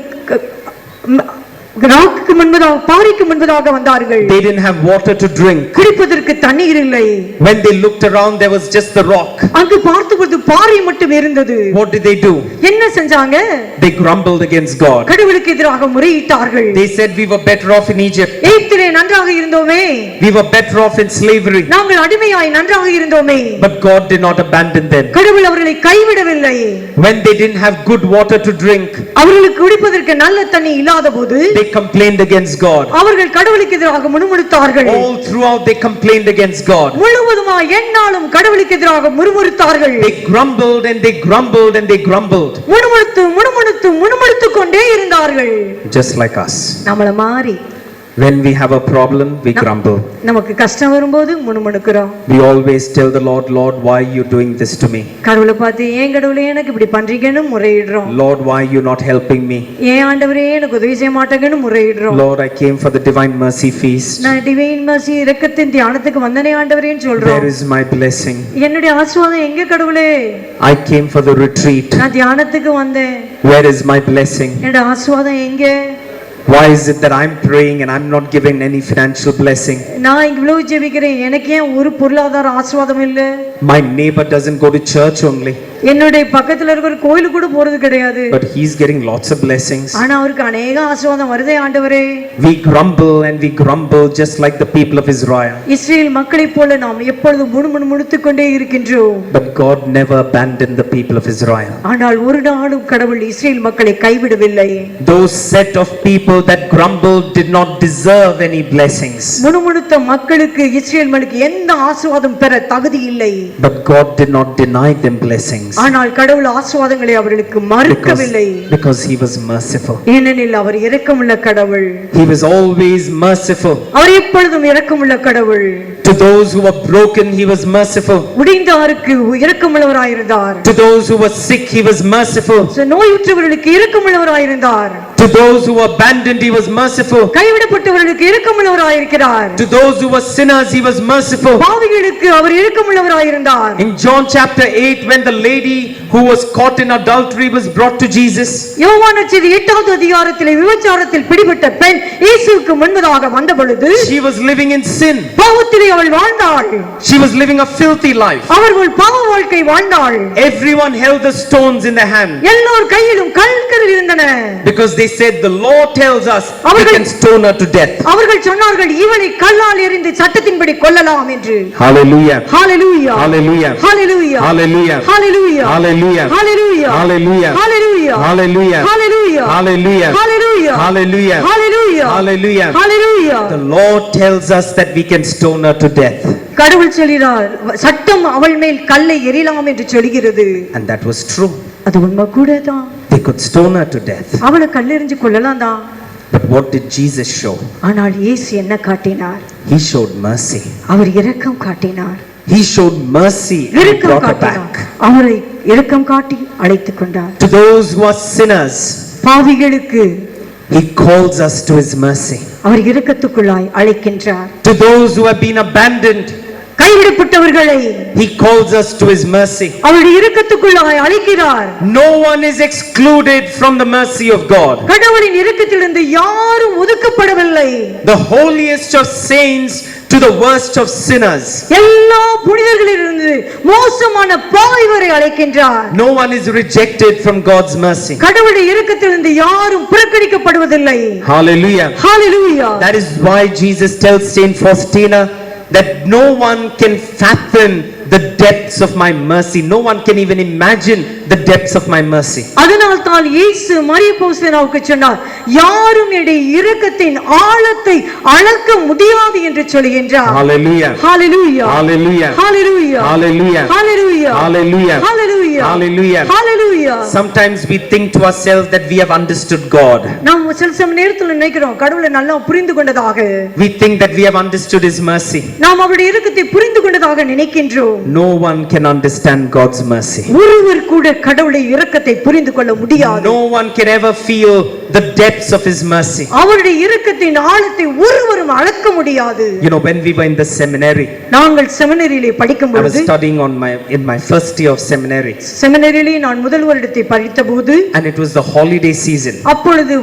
[SPEAKER 2] ராக்குக்கு முன்பதாக பாறைக்கு முன்பதாக வந்தார்கள்.
[SPEAKER 1] They didn't have water to drink.
[SPEAKER 2] குடிப்பதற்கு தண்ணீர் இல்லை.
[SPEAKER 1] When they looked around, there was just the rock.
[SPEAKER 2] அங்கு பார்த்தபோது பாறை மட்டும் இருந்தது.
[SPEAKER 1] What did they do?
[SPEAKER 2] என்ன செஞ்சாங்க?
[SPEAKER 1] They grumbled against God.
[SPEAKER 2] கடவுளுக்கு எதிராக முறையிட்டார்கள்.
[SPEAKER 1] They said we were better off in Egypt.
[SPEAKER 2] எகிப்திலே நன்றாக இருந்தோமே.
[SPEAKER 1] We were better off in slavery.
[SPEAKER 2] நாங்கள் அடிமையாய் நன்றாக இருந்தோமே.
[SPEAKER 1] But God did not abandon them.
[SPEAKER 2] கடவுள் அவர்களை கைவிடவில்லை.
[SPEAKER 1] When they didn't have good water to drink,
[SPEAKER 2] அவர்களுக்கு குடிப்பதற்கு நல்ல தண்ணி இல்லாதபோது
[SPEAKER 1] they complained against God.
[SPEAKER 2] அவர்கள் கடவுளுக்கு எதிராக முணுமுணுத்தார்கள்.
[SPEAKER 1] All throughout they complained against God.
[SPEAKER 2] முழுவதுமாய் எந்நாளும் கடவுளுக்கு எதிராக முறுமுறுத்தார்கள்.
[SPEAKER 1] They grumbled and they grumbled and they grumbled.
[SPEAKER 2] முணுமுணுத்து கொண்டே இருந்தார்கள்.
[SPEAKER 1] Just like us.
[SPEAKER 2] நம்மள மாதிரி.
[SPEAKER 1] When we have a problem, we grumble.
[SPEAKER 2] நமக்கு கஷ்டம் வரும்போது முணுமுணுக்கிறோம்.
[SPEAKER 1] We always tell the Lord, Lord, why are you doing this to me?
[SPEAKER 2] கடவுளை பார்த்து ஏன் கடவுளே எனக்கு இப்படி பண்றீங்கன்னு முறையிடுறோம்.
[SPEAKER 1] Lord, why are you not helping me?
[SPEAKER 2] ஏன் ஆண்டவரே எனக்கு உதவி செய்ய மாட்டேங்கன்னு முறையிடுறோம்.
[SPEAKER 1] Lord, I came for the divine mercy feast.
[SPEAKER 2] நான் டிவைன் மர்சி இரக்கத்தின் தியானத்துக்கு வந்தனே ஆண்டவரேன்னு சொல்றோம்.
[SPEAKER 1] Where is my blessing?
[SPEAKER 2] என்னுடைய ஆசீர்வாதம் எங்க கடவுளே?
[SPEAKER 1] I came for the retreat.
[SPEAKER 2] நான் தியானத்துக்கு வந்தேன்.
[SPEAKER 1] Where is my blessing?
[SPEAKER 2] என்னோட ஆசீர்வாதம் எங்க?
[SPEAKER 1] Why is it that I'm praying and I'm not giving any financial blessing?
[SPEAKER 2] நான் இவ்வளவு ஜெபிக்கிறேன், எனக்கு ஏன் ஒரு பொருளாதார ஆசீர்வாதம் இல்ல?
[SPEAKER 1] My neighbor doesn't go to church only,
[SPEAKER 2] என்னுடைய பக்கத்துல இருக்கிற கோயிலுக்கு கூட போறது கிடையாது.
[SPEAKER 1] but he's getting lots of blessings.
[SPEAKER 2] ஆனா அவருக்கு அநேக ஆசீர்வாதம் வருதே ஆண்டவரே.
[SPEAKER 1] We grumble and we grumble just like the people of Israel.
[SPEAKER 2] இஸ்ரவேல் மக்களைப் போல நாம் எப்பொழுதும் முணுமுணுத்துக் கொண்டே இருக்கின்றோம்.
[SPEAKER 1] But God never abandoned the people of Israel.
[SPEAKER 2] ஆனால் ஒரு நாளும் கடவுள் இஸ்ரவேல் மக்களை கைவிடவில்லை.
[SPEAKER 1] Those set of people that grumbled did not deserve any blessings.
[SPEAKER 2] முணுமுணுத்த மக்களுக்கு இஸ்ரவேல் மக்களுக்கு எந்த ஆசீர்வாதம் பெற தகுதி இல்லை.
[SPEAKER 1] But God did not deny them blessings.
[SPEAKER 2] ஆனால் கடவுள் ஆசீர்வாதங்களை அவர்களுக்கு மறுக்கவில்லை.
[SPEAKER 1] Because he was merciful.
[SPEAKER 2] ஏனெனில் அவர் இரக்கமுள்ள கடவுள்.
[SPEAKER 1] He was always merciful.
[SPEAKER 2] அவர் எப்பொழுதும் இரக்கமுள்ள கடவுள்.
[SPEAKER 1] To those who were broken, he was merciful.
[SPEAKER 2] உடைந்தாருக்கு இரக்கமுள்ளவராயிருந்தார்.
[SPEAKER 1] To those who were sick, he was merciful.
[SPEAKER 2] நோயுற்றவர்களுக்கு இரக்கமுள்ளவராயிருந்தார்.
[SPEAKER 1] To those who were abandoned, he was merciful.
[SPEAKER 2] கைவிடப்பட்டவர்களுக்கு இரக்கமுள்ளவராயிருக்கிறார்.
[SPEAKER 1] To those who were sinners, he was merciful.
[SPEAKER 2] பாவிகளுக்கு அவர் இரக்கமுள்ளவராயிருந்தார்.
[SPEAKER 1] In John chapter 8, when the lady who was caught in adultery was brought to Jesus,
[SPEAKER 2] யோவான் நற்செய்தி 8வது அதிகாரத்திலே விபச்சாரத்தில் பிடிபட்ட பெண் இயேசுவுக்கு முன்பதாக வந்த பொழுது
[SPEAKER 1] she was living in sin.
[SPEAKER 2] பாவத்திலே அவள் வாழ்ந்தாள்.
[SPEAKER 1] She was living a filthy life.
[SPEAKER 2] அவர்கள் பாவ வாழ்க்கை வாழ்ந்தாள்.
[SPEAKER 1] Everyone held the stones in their hand.
[SPEAKER 2] எல்லோர் கையிலும் கற்கள் இருந்தன.
[SPEAKER 1] Because they said the law tells us we can stone her to death.
[SPEAKER 2] அவர்கள் சொன்னார்கள் இவளை கல்லால் எறிந்து சட்டத்தின்படி கொல்லலாம் என்று.
[SPEAKER 1] Hallelujah.
[SPEAKER 2] Hallelujah.
[SPEAKER 1] Hallelujah.
[SPEAKER 2] Hallelujah.
[SPEAKER 1] Hallelujah.
[SPEAKER 2] Hallelujah.
[SPEAKER 1] Hallelujah.
[SPEAKER 2] Hallelujah.
[SPEAKER 1] Hallelujah.
[SPEAKER 2] Hallelujah.
[SPEAKER 1] Hallelujah.
[SPEAKER 2] Hallelujah.
[SPEAKER 1] Hallelujah.
[SPEAKER 2] Hallelujah.
[SPEAKER 1] Hallelujah.
[SPEAKER 2] Hallelujah.
[SPEAKER 1] Hallelujah.
[SPEAKER 2] Hallelujah.
[SPEAKER 1] The Lord tells us that we can stone her to death.
[SPEAKER 2] கடவுள் சொல்கிறார் சட்டம் அவள் மேல் கல்லை எறியலாம் என்று சொல்கிறது.
[SPEAKER 1] And that was true.
[SPEAKER 2] அது உண்மை கூடதான்.
[SPEAKER 1] They could stone her to death.
[SPEAKER 2] அவளை கல்லெறிஞ்சு கொல்லலாம் தான்.
[SPEAKER 1] But what did Jesus show?
[SPEAKER 2] ஆனால் இயேசு என்ன காட்டினார்?
[SPEAKER 1] He showed mercy.
[SPEAKER 2] அவர் இரக்கம் காட்டினார்.
[SPEAKER 1] He showed mercy and
[SPEAKER 2] இரக்கம்
[SPEAKER 1] brought her
[SPEAKER 2] காட்டினார்.
[SPEAKER 1] back.
[SPEAKER 2] அவரை இரக்கம் காட்டி அழைத்துக் கொண்டார்.
[SPEAKER 1] To those who are sinners,
[SPEAKER 2] பாவிகளுக்கு
[SPEAKER 1] he calls us to his mercy.
[SPEAKER 2] அவர் இரக்கத்துக்குள்ளாய் அழைக்கின்றார்.
[SPEAKER 1] To those who have been abandoned,
[SPEAKER 2] கைவிடப்பட்டவர்களை
[SPEAKER 1] he calls us to his mercy.
[SPEAKER 2] அவருடைய இரக்கத்துக்குள்ளாய் அழைக்கிறார்.
[SPEAKER 1] No one is excluded from the mercy of God.
[SPEAKER 2] கடவுளின் இரக்கத்திலிருந்து யாரும் ஒதுக்கப்படவில்லை.
[SPEAKER 1] The holiest of saints to the worst of sinners.
[SPEAKER 2] எல்லா புனிதர்களிலிருந்து மோசமான பாவி வரை அழைக்கின்றார்.
[SPEAKER 1] No one is rejected from God's mercy.
[SPEAKER 2] கடவுளுடைய இரக்கத்திலிருந்து யாரும் புறக்கணிக்கப்படுவதில்லை.
[SPEAKER 1] Hallelujah.
[SPEAKER 2] Hallelujah.
[SPEAKER 1] That is why Jesus tells Saint Faustina that no one can fathom the depths of my mercy. No one can even imagine the depths of my mercy.
[SPEAKER 2] அதனால் தான் இயேசு மரிய பவுசேனாவுக்கு சொன்னார் யாரும் என்னுடைய இரக்கத்தின் ஆழத்தை அளக்க முடியாது என்று சொல்கின்றார்.
[SPEAKER 1] Hallelujah.
[SPEAKER 2] Hallelujah.
[SPEAKER 1] Hallelujah.
[SPEAKER 2] Hallelujah.
[SPEAKER 1] Hallelujah.
[SPEAKER 2] Hallelujah.
[SPEAKER 1] Hallelujah.
[SPEAKER 2] Hallelujah.
[SPEAKER 1] Hallelujah.
[SPEAKER 2] Hallelujah.
[SPEAKER 1] Sometimes we think to ourselves that we have understood God.
[SPEAKER 2] நாம் சில நேரத்துல நினைக்கிறோம் கடவுளை நல்லா புரிந்து கொண்டதாக.
[SPEAKER 1] We think that we have understood his mercy.
[SPEAKER 2] நாம் அவருடைய இரக்கத்தை புரிந்து கொண்டதாக நினைக்கின்றோம்.
[SPEAKER 1] No one can understand God's mercy.
[SPEAKER 2] ஒருவர் கூட கடவுளுடைய இரக்கத்தை புரிந்து கொள்ள முடியாது.
[SPEAKER 1] No one can ever feel the depths of his mercy.
[SPEAKER 2] அவருடைய இரக்கத்தின் ஆழத்தை ஒருவரும் அளக்க முடியாது.
[SPEAKER 1] You know, when we were in the seminary,
[SPEAKER 2] நாங்கள் செமினரியிலே படிக்கும்
[SPEAKER 1] I was
[SPEAKER 2] பொழுது
[SPEAKER 1] studying in my first year of seminary,
[SPEAKER 2] செமினரியிலே நான் முதல் வருடத்தை படித்தபோது
[SPEAKER 1] and it was the holiday season.
[SPEAKER 2] அப்பொழுது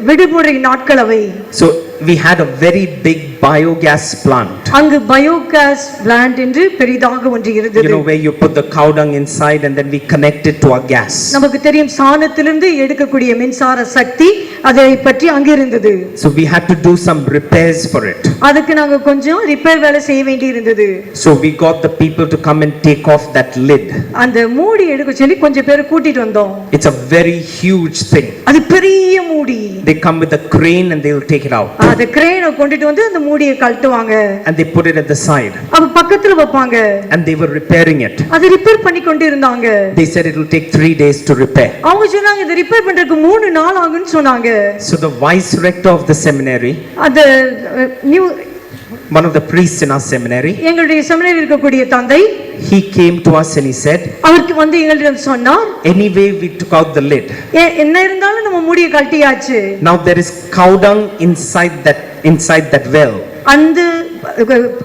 [SPEAKER 2] விடுமுறை நாட்கள் அவை.
[SPEAKER 1] So we had a very big biogas plant.
[SPEAKER 2] அங்கு பயோகாஸ் பிளான்ட் என்று பெரிதாக ஒன்று
[SPEAKER 1] You
[SPEAKER 2] இருந்தது.
[SPEAKER 1] know, where you put the cow dung inside and then we connect it to our gas.
[SPEAKER 2] நமக்கு தெரியும் சாணத்திலிருந்து எடுக்கக்கூடிய மின்சார சக்தி அதை பற்றி அங்கு இருந்தது.
[SPEAKER 1] So we had to do some repairs for it.
[SPEAKER 2] அதுக்கு நாங்க கொஞ்சம் ரிப்பேர் வேலை செய்ய வேண்டி இருந்தது.
[SPEAKER 1] So we got the people to come and take off that lid.
[SPEAKER 2] அந்த மூடி எடுக்க சொல்லி கொஞ்சம் பேர் கூட்டிட்டு வந்தோம்.
[SPEAKER 1] It's a very huge thing.
[SPEAKER 2] அது பெரிய மூடி.
[SPEAKER 1] They come with a crane and they will take it out.
[SPEAKER 2] அந்த கிரேனை கொண்டுட்டு வந்து அந்த மூடியை கழட்டுவாங்க.
[SPEAKER 1] and they put it at the side.
[SPEAKER 2] அப்ப பக்கத்துல வைப்பாங்க.
[SPEAKER 1] And they were repairing it.
[SPEAKER 2] அதை ரிப்பேர் பண்ணி கொண்டு இருந்தாங்க.
[SPEAKER 1] They said it will take 3 days to repair.
[SPEAKER 2] அவங்க சொன்னாங்க இதை ரிப்பேர் பண்றதுக்கு 3 நாள் ஆகும்னு சொன்னாங்க.
[SPEAKER 1] So the vice rector of the seminary,
[SPEAKER 2] அந்த new
[SPEAKER 1] one of the priests in our seminary,
[SPEAKER 2] எங்களுடைய செமினரியில் இருக்கக்கூடிய தந்தை,
[SPEAKER 1] he came to us and he said,
[SPEAKER 2] அவருக்கு வந்து எங்களிடம் சொன்னார்,
[SPEAKER 1] anyway we took out the lid.
[SPEAKER 2] என்ன இருந்தாலும் நம்ம மூடியை கழட்டியாச்சு.
[SPEAKER 1] Now there is cow dung inside that well.
[SPEAKER 2] அந்த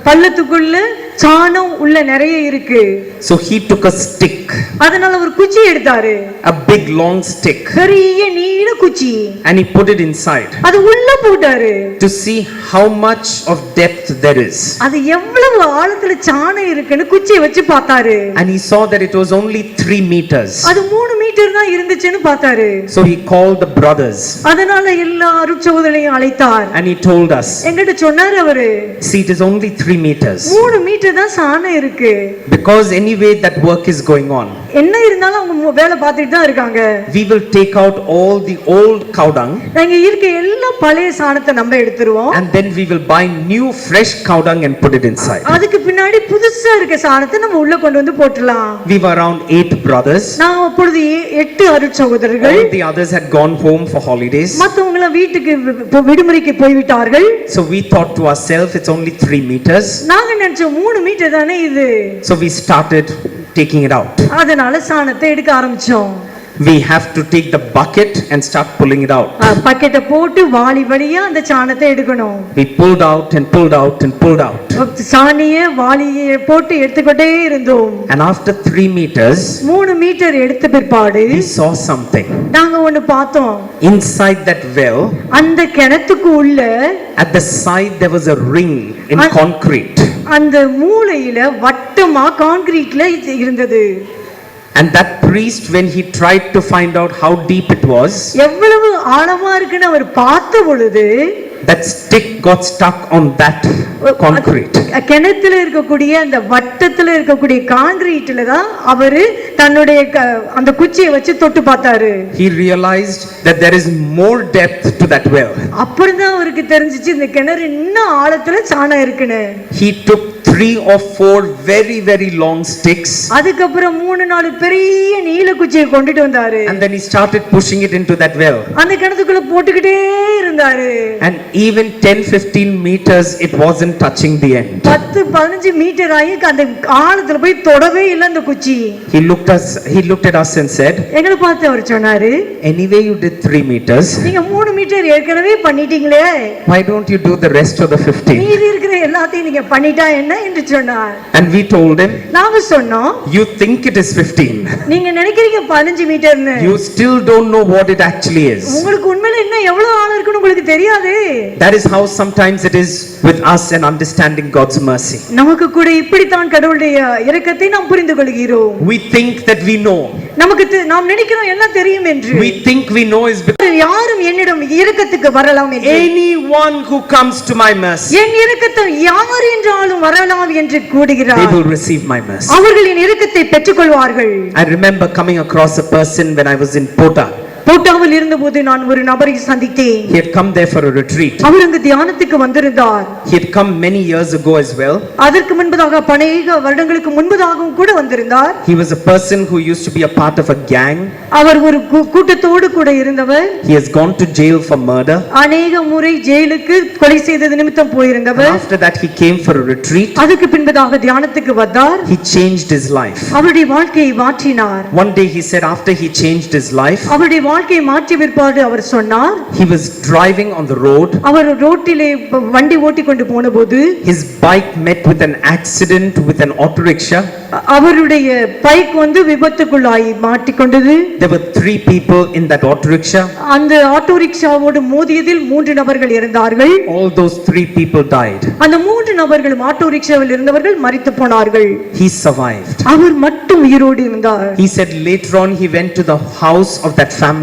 [SPEAKER 2] பள்ளத்துக்குள்ள சாணம் உள்ள நிறைய இருக்கு.
[SPEAKER 1] So he took a stick,
[SPEAKER 2] அதனால ஒரு குச்சி எடுத்தாரு,
[SPEAKER 1] a big long stick,
[SPEAKER 2] பெரிய நீள குச்சி,
[SPEAKER 1] and he put it inside
[SPEAKER 2] அது உள்ள போட்டாரு
[SPEAKER 1] to see how much of depth there is.
[SPEAKER 2] அது எவ்வளவு ஆழத்துல சாணம் இருக்குன்னு குச்சியை வச்சு பார்த்தாரு.
[SPEAKER 1] And he saw that it was only 3 meters.
[SPEAKER 2] அது 3 மீட்டர் தான் இருந்துச்சுன்னு பார்த்தாரு.
[SPEAKER 1] So he called the brothers,
[SPEAKER 2] அதனால எல்லா அருட்சகோதரரையும் அழைத்தார்.
[SPEAKER 1] and he told us,
[SPEAKER 2] என்கிட்ட சொன்னாரு அவரு,
[SPEAKER 1] see, it is only 3 meters.
[SPEAKER 2] 3 metre தான் சாணம் இருக்கு.
[SPEAKER 1] Because anyway that work is going on.
[SPEAKER 2] என்ன இருந்தாலும் அவங்க வேலை பார்த்துட்டு தான் இருக்காங்க.
[SPEAKER 1] We will take out all the old cow dung,
[SPEAKER 2] நாங்க இருக்க எல்லா பழைய சாணத்தை நம்ம எடுத்துருவோம்.
[SPEAKER 1] and then we will buy new fresh cow dung and put it inside.
[SPEAKER 2] அதுக்கு பின்னாடி புதுசா இருக்க சாணத்தை நம்ம உள்ள கொண்டு வந்து போட்டுலாம்.
[SPEAKER 1] We were around 8 brothers.
[SPEAKER 2] நான் அப்பொழுது 8 அருட்சகோதரர்கள்.
[SPEAKER 1] All the others had gone home for holidays.
[SPEAKER 2] மத்தவங்க எல்லாம் வீட்டுக்கு விடுமுறைக்கு போய் விட்டார்கள்.
[SPEAKER 1] So we thought to ourselves, it's only 3 meters.
[SPEAKER 2] நாங்க நினைச்சோம் 3 மீட்டர் தானே இது.
[SPEAKER 1] So we started taking it out.
[SPEAKER 2] அதனால சாணத்தை எடுக்க ஆரம்பிச்சோம்.
[SPEAKER 1] We have to take the bucket and start pulling it out.
[SPEAKER 2] பக்கெட்டை போட்டு வாளி வழியா அந்த சாணத்தை எடுக்கணும்.
[SPEAKER 1] We pulled out and pulled out and pulled out.
[SPEAKER 2] சாணியை வாளியை போட்டு எடுத்துக்கிட்டே இருந்தோம்.
[SPEAKER 1] And after 3 meters,
[SPEAKER 2] 3 மீட்டர் எடுத்த பிற்பாடு
[SPEAKER 1] we saw something.
[SPEAKER 2] நாங்க ஒன்னு பார்த்தோம்.
[SPEAKER 1] Inside that well,
[SPEAKER 2] அந்த கிணத்துக்கு உள்ள
[SPEAKER 1] at the side there was a ring in concrete.
[SPEAKER 2] அந்த மூலையில வட்டமா கான்கிரீட்ல இருந்தது.
[SPEAKER 1] And that priest, when he tried to find out how deep it was,
[SPEAKER 2] எவ்வளவு ஆழமா இருக்குன்னு அவர் பார்த்த பொழுது,
[SPEAKER 1] that stick got stuck on that concrete.
[SPEAKER 2] கிணத்துல இருக்கக்கூடிய அந்த வட்டத்துல இருக்கக்கூடிய கான்கிரீட்ல தான் அவரு தன்னுடைய அந்த குச்சியை வச்சு தொட்டு பார்த்தாரு.
[SPEAKER 1] He realized that there is more depth to that well.
[SPEAKER 2] அப்படிதான் அவருக்கு தெரிஞ்சிச்சு இந்த கிணறு இன்னும் ஆழத்துல சாணம் இருக்குன்னு.
[SPEAKER 1] He took 3 or 4 very very long sticks.
[SPEAKER 2] அதுக்கப்புறம் 3-4 பெரிய நீல குச்சியை கொண்டுட்டு வந்தாரு.
[SPEAKER 1] And then he started pushing it into that well.
[SPEAKER 2] அந்த கிணத்துக்குள்ள போட்டுக்கிட்டே இருந்தாரு.
[SPEAKER 1] And even 10-15 meters it wasn't touching the end.
[SPEAKER 2] 10-15 metre ஆயி அந்த ஆழத்துல போய் தொடவே இல்ல அந்த குச்சி.
[SPEAKER 1] He looked at us and said,
[SPEAKER 2] எங்களை பார்த்து அவர் சொன்னாரு,
[SPEAKER 1] anyway you did 3 meters.
[SPEAKER 2] நீங்க 3 மீட்டர் ஏற்கனவே பண்ணிட்டீங்களே.
[SPEAKER 1] Why don't you do the rest of the 15?
[SPEAKER 2] மீதி இருக்கிற எல்லாத்தையும் நீங்க பண்ணிட்டா என்ன என்று சொன்னார்.
[SPEAKER 1] And we told him,
[SPEAKER 2] நாங்க சொன்னோம்,
[SPEAKER 1] you think it is 15.
[SPEAKER 2] நீங்க நினைக்கிறீங்க 15 மீட்டர்னு.
[SPEAKER 1] You still don't know what it actually is.
[SPEAKER 2] உங்களுக்கு உண்மையில என்ன எவ்வளவு ஆழம் இருக்குன்னு உங்களுக்கு தெரியாது.
[SPEAKER 1] That is how sometimes it is with us and understanding God's mercy.
[SPEAKER 2] நமக்கு கூட இப்படி தான் கடவுளுடைய இரக்கத்தை நாம் புரிந்து கொள்கிறோம்.
[SPEAKER 1] We think that we know.
[SPEAKER 2] நாம் நினைக்கிறோம் எல்லாம் தெரியும் என்று.
[SPEAKER 1] We think we know is because
[SPEAKER 2] யாரும் என்னிடம் இரக்கத்துக்கு வரலாம் என்று.
[SPEAKER 1] anyone who comes to my mercy,
[SPEAKER 2] என் இரக்கத்தை யார் என்றாலும் வரலாம் என்று கூறுகிறார்.
[SPEAKER 1] they will receive my mercy.
[SPEAKER 2] அவர்கள் என் இரக்கத்தை பெற்றுக்கொள்வார்கள்.
[SPEAKER 1] I remember coming across a person when I was in Pota.
[SPEAKER 2] போட்டாவில் இருந்தபோது நான் ஒரு நபரை சந்தித்தேன்.
[SPEAKER 1] He had come there for a retreat.
[SPEAKER 2] அவர் அங்கு தியானத்துக்கு வந்திருந்தார்.
[SPEAKER 1] He had come many years ago as well.
[SPEAKER 2] அதற்கு முன்பதாக அநேக வருடங்களுக்கு முன்பதாகவும் கூட வந்திருந்தார்.
[SPEAKER 1] He was a person who used to be a part of a gang.
[SPEAKER 2] அவர் ஒரு கூட்டத்தோடு கூட இருந்தவர்.
[SPEAKER 1] He has gone to jail for murder.
[SPEAKER 2] அநேக முறை ஜெயிலுக்கு கொலை செய்தது நிமித்தம் போயிருந்தவர்.
[SPEAKER 1] After that he came for a retreat.
[SPEAKER 2] அதுக்கு பின்பதாக தியானத்துக்கு வந்தார்.
[SPEAKER 1] He changed his life.
[SPEAKER 2] அவருடைய வாழ்க்கையை மாற்றினார்.
[SPEAKER 1] One day he said after he changed his life,
[SPEAKER 2] அவருடைய வாழ்க்கையை மாற்றி விற்பாடு அவர் சொன்னார்,
[SPEAKER 1] he was driving on the road.
[SPEAKER 2] அவர் ரோட்டிலே வண்டி ஓட்டிக் கொண்டு போனபோது
[SPEAKER 1] his bike met with an accident with an auto rickshaw.
[SPEAKER 2] அவருடைய பைக் வந்து விபத்துக்குள்ளாகி மாட்டிக்கொண்டது.
[SPEAKER 1] There were 3 people in that auto rickshaw.
[SPEAKER 2] அந்த ஆட்டோ ரிக்ஷாவோடு மோதியதில் 3 நபர்கள் இறந்தார்கள்.
[SPEAKER 1] All those 3 people died.
[SPEAKER 2] அந்த 3 நபர்கள் ஆட்டோ ரிக்ஷாவில் இருந்தவர்கள் மரித்து போனார்கள்.
[SPEAKER 1] He survived.
[SPEAKER 2] அவர் மட்டும் உயிரோடு இருந்தார்.
[SPEAKER 1] He said later on he went to the house of that family